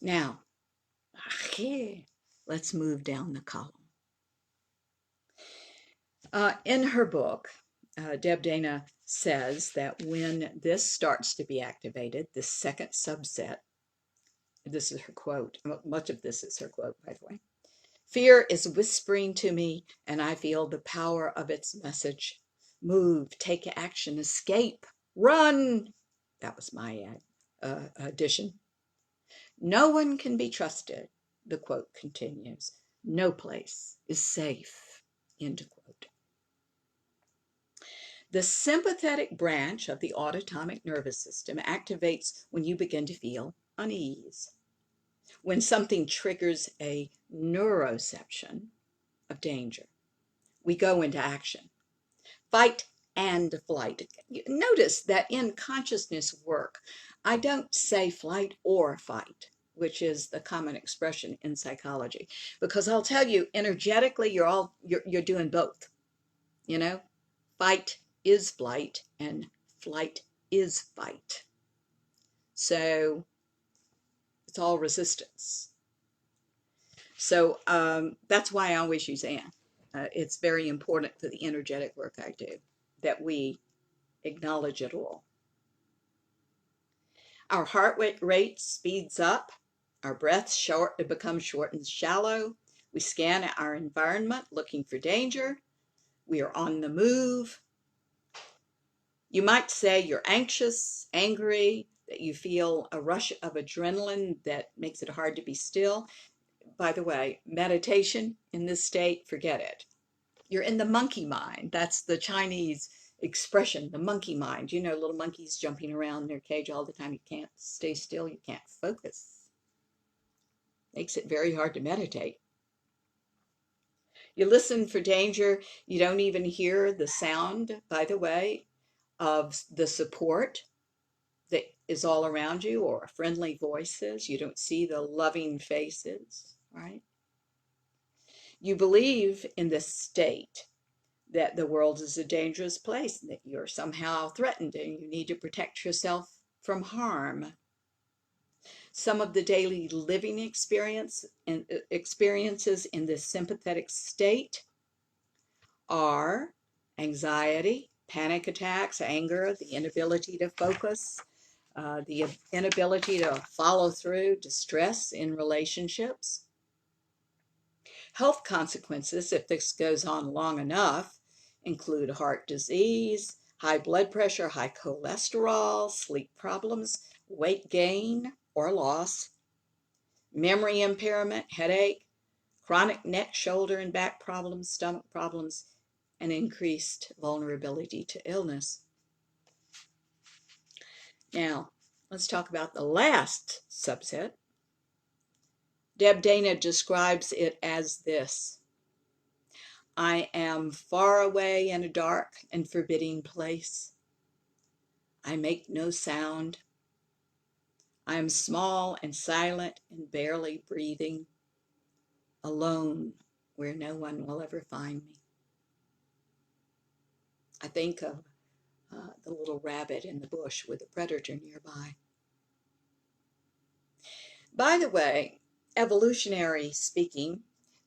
Now, let's move down the column. In her book, Deb Dana says that when this starts to be activated, the second subset, this is her quote, much of this is her quote, by the way. Fear is whispering to me, and I feel the power of its message. Move, take action, escape, run. That was my addition. No one can be trusted, the quote continues. No place is safe, end quote. The sympathetic branch of the autonomic nervous system activates when you begin to feel unease. When something triggers a neuroception of danger, we go into action. Fight and flight. Notice that in consciousness work, I don't say flight or fight, which is the common expression in psychology, because I'll tell you, energetically, you're doing both. You know, fight is flight and flight is fight. So it's all resistance. So that's why I always use and. It's very important for the energetic work I do that we acknowledge it all. Our heart rate speeds up. Our breath it becomes short and shallow. We scan our environment looking for danger. We are on the move. You might say you're anxious, angry, that you feel a rush of adrenaline that makes it hard to be still. By the way, meditation in this state, forget it. You're in the monkey mind. That's the Chinese expression, the monkey mind. You know, little monkeys jumping around in their cage all the time. You can't stay still. You can't focus. Makes it very hard to meditate. You listen for danger. You don't even hear the sound, by the way, of the support that is all around you or friendly voices. You don't see the loving faces, right? You believe in this state that the world is a dangerous place, that you're somehow threatened and you need to protect yourself from harm. Some of the daily living experiences in this sympathetic state are anxiety, panic attacks, anger, the inability to focus, the inability to follow through, distress in relationships. Health consequences, if this goes on long enough, include heart disease, high blood pressure, high cholesterol, sleep problems, weight gain or loss, memory impairment, headache, chronic neck, shoulder, and back problems, stomach problems, and increased vulnerability to illness. Now, let's talk about the last subset. Deb Dana describes it as this: I am far away in a dark and forbidding place. I make no sound. I am small and silent and barely breathing, alone where no one will ever find me. I think of the little rabbit in the bush with a predator nearby. By the way, evolutionary speaking,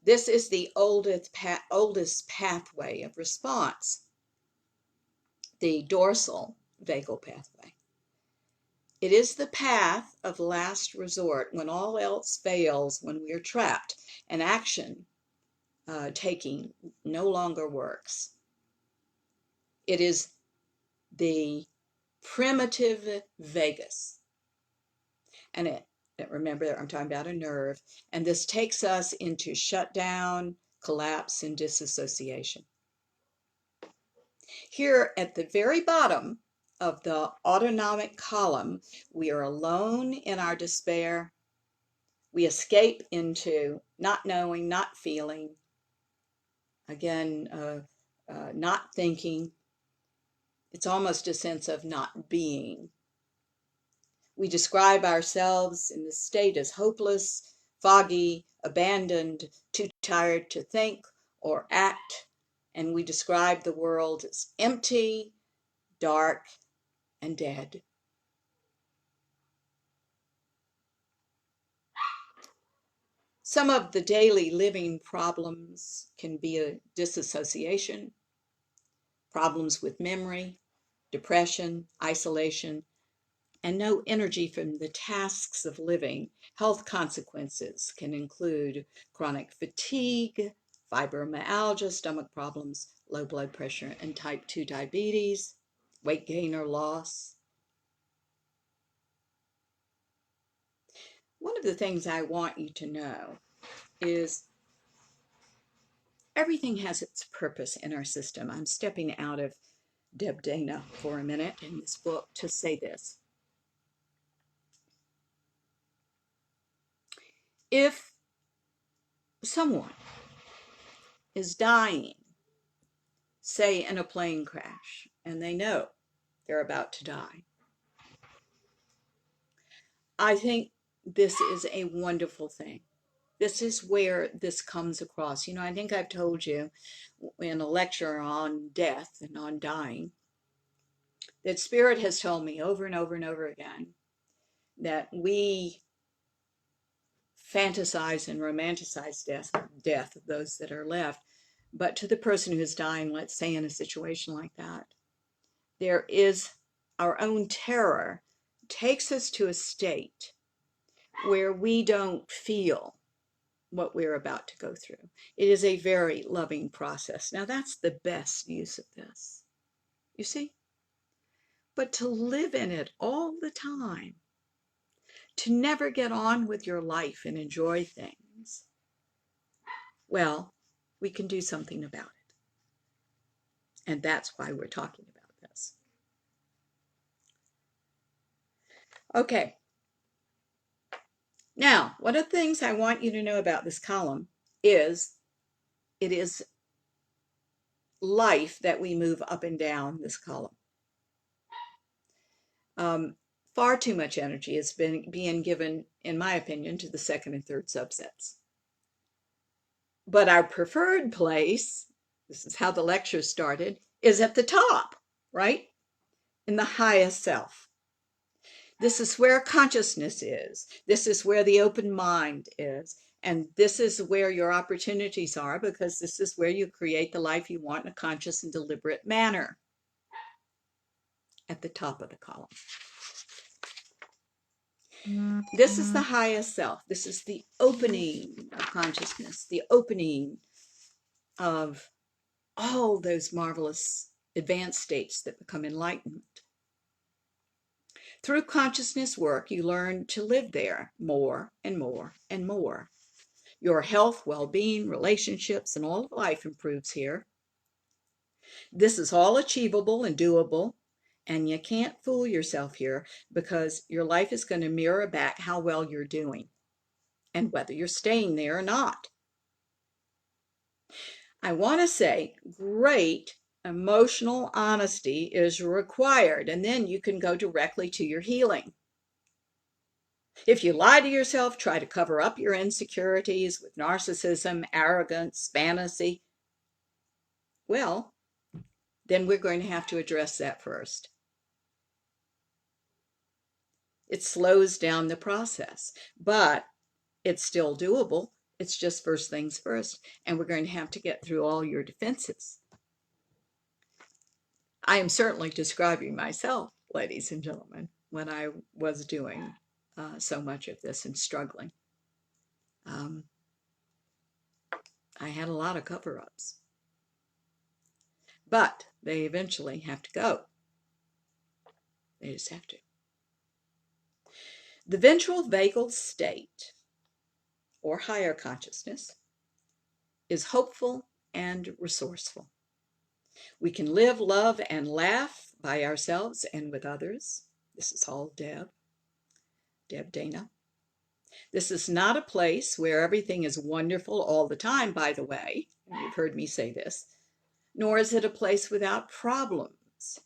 this is the oldest pathway of response, the dorsal vagal pathway. It is the path of last resort when all else fails, when we are trapped and action taking no longer works. It is the primitive vagus. And remember, I'm talking about a nerve. And this takes us into shutdown, collapse, and disassociation. Here at the very bottom of the autonomic column, we are alone in our despair. We escape into not knowing, not feeling, again, not thinking. It's almost a sense of not being. We describe ourselves in this state as hopeless, foggy, abandoned, too tired to think or act, and we describe the world as empty, dark, and dead. Some of the daily living problems can be a disassociation, problems with memory, depression, isolation, and no energy from the tasks of living. Health consequences can include chronic fatigue, fibromyalgia, stomach problems, low blood pressure, and type 2 diabetes, weight gain or loss. One of the things I want you to know is everything has its purpose in our system. I'm stepping out of Deb Dana for a minute in this book to say this. If someone is dying, say in a plane crash, and they know they're about to die, I think this is a wonderful thing. This is where this comes across. You know, I think I've told you in a lecture on death and on dying that Spirit has told me over and over and over again that we fantasize and romanticize death of those that are left. But to the person who's dying, let's say in a situation like that, there is our own terror takes us to a state where we don't feel what we're about to go through. It is a very loving process. Now, that's the best use of this, you see? But to live in it all the time, to never get on with your life and enjoy things, well, we can do something about it. And that's why we're talking about this. Okay. Now, one of the things I want you to know about this column is it is life that we move up and down this column. Far too much energy is being given, in my opinion, to the second and third subsets. But our preferred place, this is how the lecture started, is at the top, right? In the highest self. This is where consciousness is. This is where the open mind is. And this is where your opportunities are, because this is where you create the life you want in a conscious and deliberate manner. At the top of the column. This is the highest self. This is the opening of consciousness, the opening of all those marvelous advanced states that become enlightenment. Through consciousness work, you learn to live there more and more and more. Your health, well-being, relationships, and all of life improves here. This is all achievable and doable, and you can't fool yourself here, because your life is going to mirror back how well you're doing and whether you're staying there or not. I want to say great emotional honesty is required, and then you can go directly to your healing. If you lie to yourself, try to cover up your insecurities with narcissism, arrogance, fantasy, well, then we're going to have to address that first. It slows down the process, but it's still doable. It's just first things first, and we're going to have to get through all your defenses. I am certainly describing myself, ladies and gentlemen, when I was doing so much of this and struggling. I had a lot of cover-ups, but they eventually have to go. They just have to. The ventral vagal state, or higher consciousness, is hopeful and resourceful. We can live, love, and laugh by ourselves and with others. This is all Deb Dana. This is not a place where everything is wonderful all the time, by the way. You've heard me say this. Nor is it a place without problems.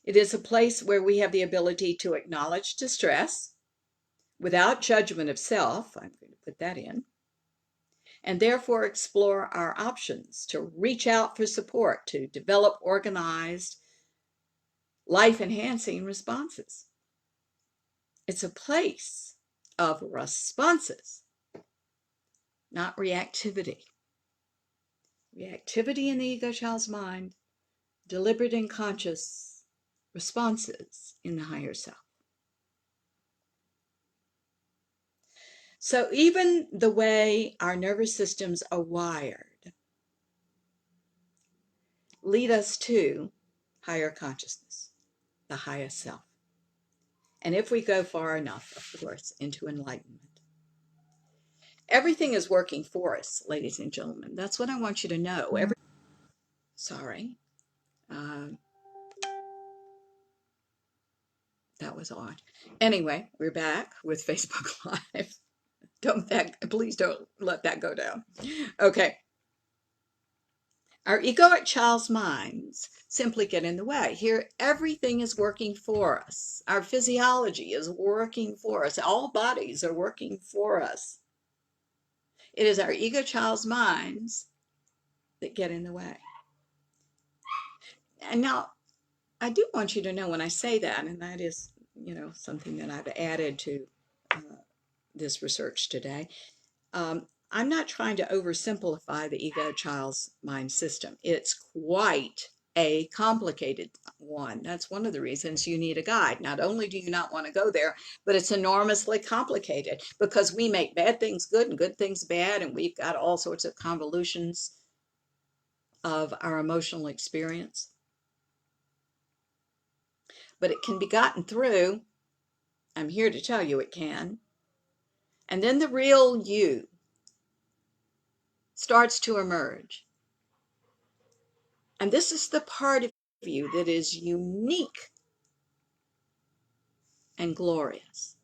It is a place where we have the ability to acknowledge distress without judgment of self. I'm going to put that in. And therefore explore our options to reach out for support, to develop organized, life-enhancing responses. It's a place of responses, not reactivity. Reactivity in the ego child's mind, deliberate and conscious responses in the higher self. So even the way our nervous systems are wired lead us to higher consciousness, the highest self. And if we go far enough, of course, into enlightenment. Everything is working for us, ladies and gentlemen. That's what I want you to know. Sorry. That was odd. Anyway, we're back with Facebook Live. Please don't let that go down. Okay. Our egoic child's minds simply get in the way. Here, everything is working for us. Our physiology is working for us. All bodies are working for us. It is our ego child's minds that get in the way. And now, I do want you to know when I say that, and that is, something that I've added to this research today, I'm not trying to oversimplify the ego child's mind system. It's quite a complicated one. That's one of the reasons you need a guide. Not only do you not want to go there, but it's enormously complicated because we make bad things good and good things bad, and we've got all sorts of convolutions of our emotional experience. But it can be gotten through. I'm here to tell you it can. And then the real you starts to emerge. And this is the part of you that is unique and glorious.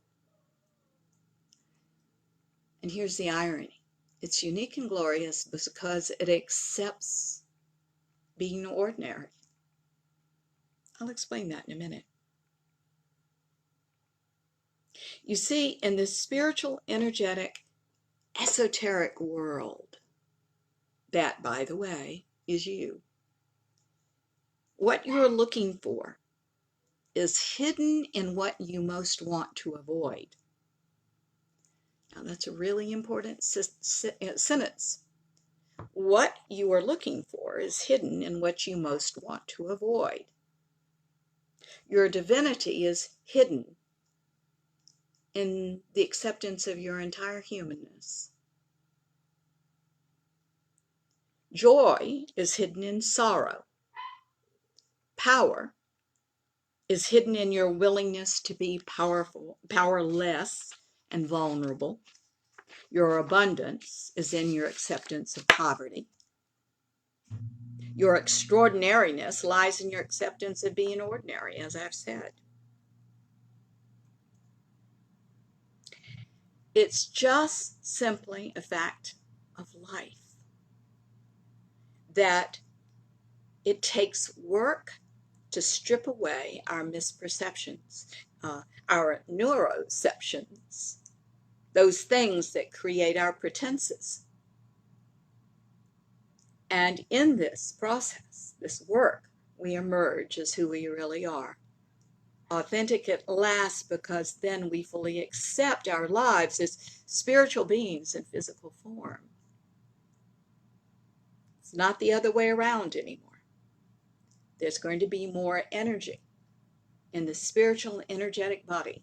And here's the irony. It's unique and glorious because it accepts being ordinary. I'll explain that in a minute. You see, in this spiritual, energetic, esoteric world, that, by the way, is you, what you're looking for is hidden in what you most want to avoid. Now, that's a really important sentence. What you are looking for is hidden in what you most want to avoid. Your divinity is hidden in the acceptance of your entire humanness. Joy is hidden in sorrow. Power is hidden in your willingness to be powerful, powerless, and vulnerable. Your abundance is in your acceptance of poverty. Your extraordinariness lies in your acceptance of being ordinary, as I've said. It's just simply a fact of life that it takes work to strip away our misperceptions, our neuroceptions, those things that create our pretenses. And in this process, this work, we emerge as who we really are. Authentic at last, because then we fully accept our lives as spiritual beings in physical form. It's not the other way around anymore. There's going to be more energy in the spiritual energetic body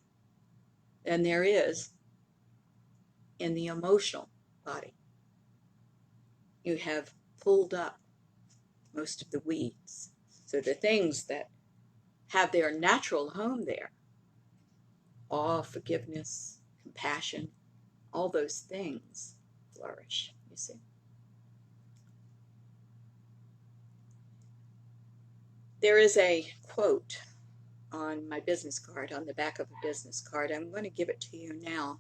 than there is in the emotional body. You have pulled up most of the weeds. So the things that have their natural home there, awe, forgiveness, compassion, all those things flourish, you see. There is a quote on my business card, on the back of a business card. I'm going to give it to you now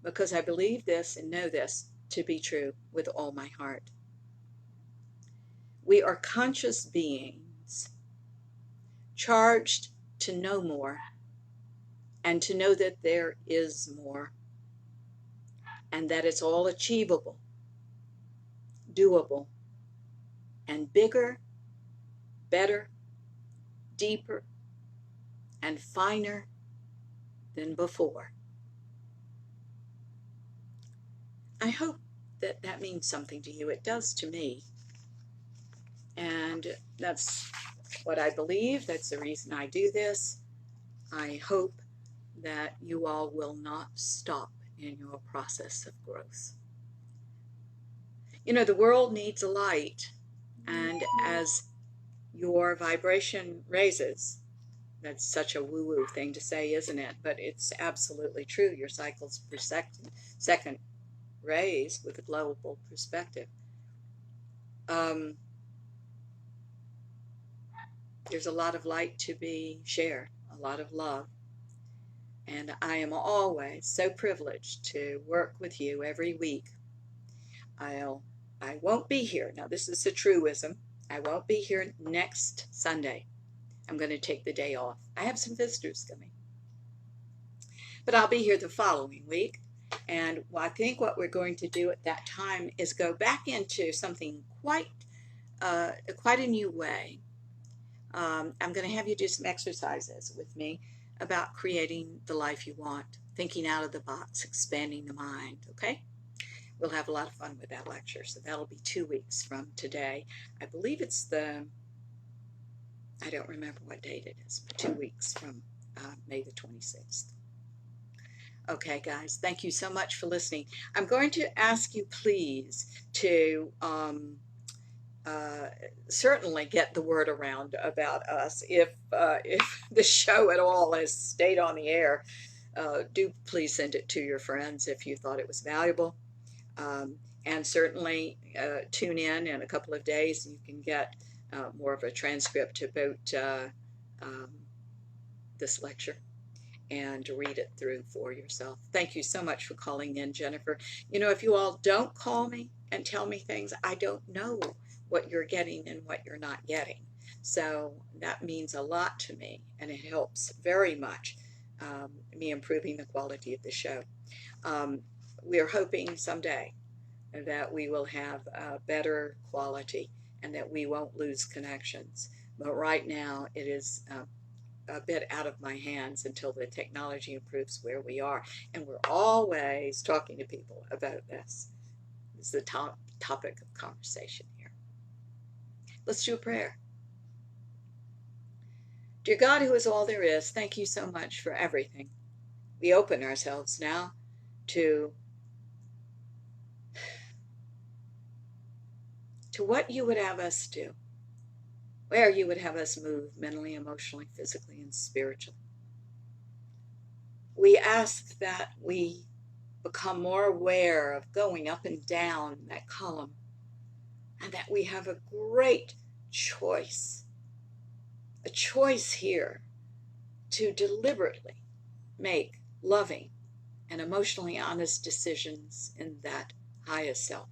because I believe this and know this to be true with all my heart. We are conscious beings charged to know more and to know that there is more and that it's all achievable, doable, and bigger, better, deeper, and finer than before. I hope that that means something to you. It does to me. And that's what I believe. That's the reason I do this. I hope that you all will not stop in your process of growth. You know, the world needs a light, and as your vibration raises, that's such a woo-woo thing to say, isn't it? But it's absolutely true. Your cycles per second raise with a global perspective. There's a lot of light to be shared, a lot of love. And I am always so privileged to work with you every week. I won't be here. Now, this is a truism. I won't be here next Sunday. I'm going to take the day off. I have some visitors coming. But I'll be here the following week. And I think what we're going to do at that time is go back into something quite a new way. I'm going to have you do some exercises with me about creating the life you want, thinking out of the box, expanding the mind, okay? We'll have a lot of fun with that lecture, so that'll be 2 weeks from today. I believe it's the I don't remember what date it is, but 2 weeks from May the 26th. Okay, guys, thank you so much for listening. I'm going to ask you, please, to uh, certainly get the word around about us. If the show at all has stayed on the air, do please send it to your friends if you thought it was valuable. Um, and certainly tune in a couple of days. You can get more of a transcript about um, this lecture and read it through for yourself. Thank you so much for calling in, Jennifer. You know, if you all don't call me and tell me things, I don't know what you're getting and what you're not getting. So that means a lot to me, and it helps very much me improving the quality of the show. We're hoping someday that we will have better quality and that we won't lose connections. But right now, it is a bit out of my hands until the technology improves where we are. And we're always talking to people about this. It's the topic of conversation here. Let's do a prayer. Dear God, who is all there is, thank you so much for everything. We open ourselves now to what you would have us do, where you would have us move mentally, emotionally, physically, and spiritually. We ask that we become more aware of going up and down that column, and that we have a great choice, a choice here to deliberately make loving and emotionally honest decisions in that highest self.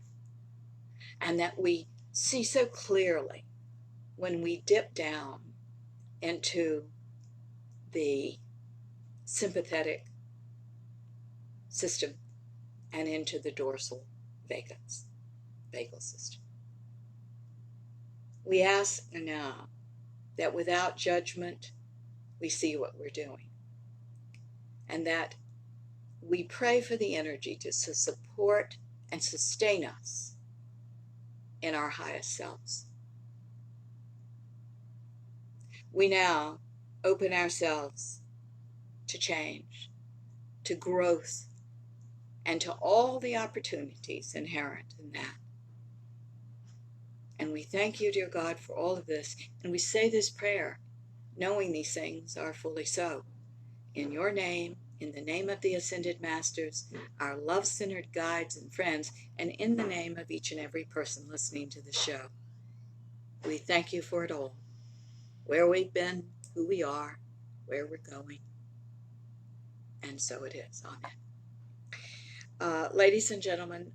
And that we see so clearly when we dip down into the sympathetic system and into the dorsal vagal system. We ask now that without judgment, we see what we're doing, and that we pray for the energy to support and sustain us in our highest selves. We now open ourselves to change, to growth, and to all the opportunities inherent in that. And we thank you, dear God, for all of this. And we say this prayer, knowing these things are fully so. In your name, in the name of the Ascended Masters, our love-centered guides and friends, and in the name of each and every person listening to the show. We thank you for it all. Where we've been, who we are, where we're going. And so it is. Amen. Ladies and gentlemen,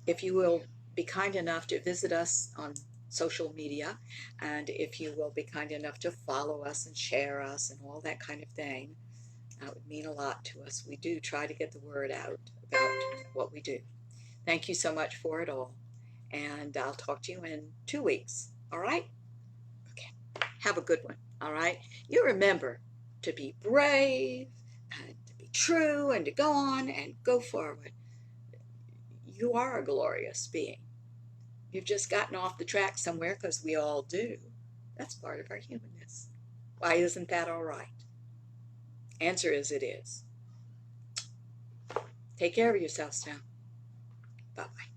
if you will be kind enough to visit us on social media, and if you will be kind enough to follow us and share us and all that kind of thing, that would mean a lot to us. We do try to get the word out about what we do. Thank you so much for it all, and I'll talk to you in 2 weeks. All right? Okay. Have a good one. All right? You remember to be brave and to be true and to go on and go forward. You are a glorious being. You've just gotten off the track somewhere, because we all do. That's part of our humanness. Why isn't that all right? Answer is it is. Take care of yourselves now. Bye-bye.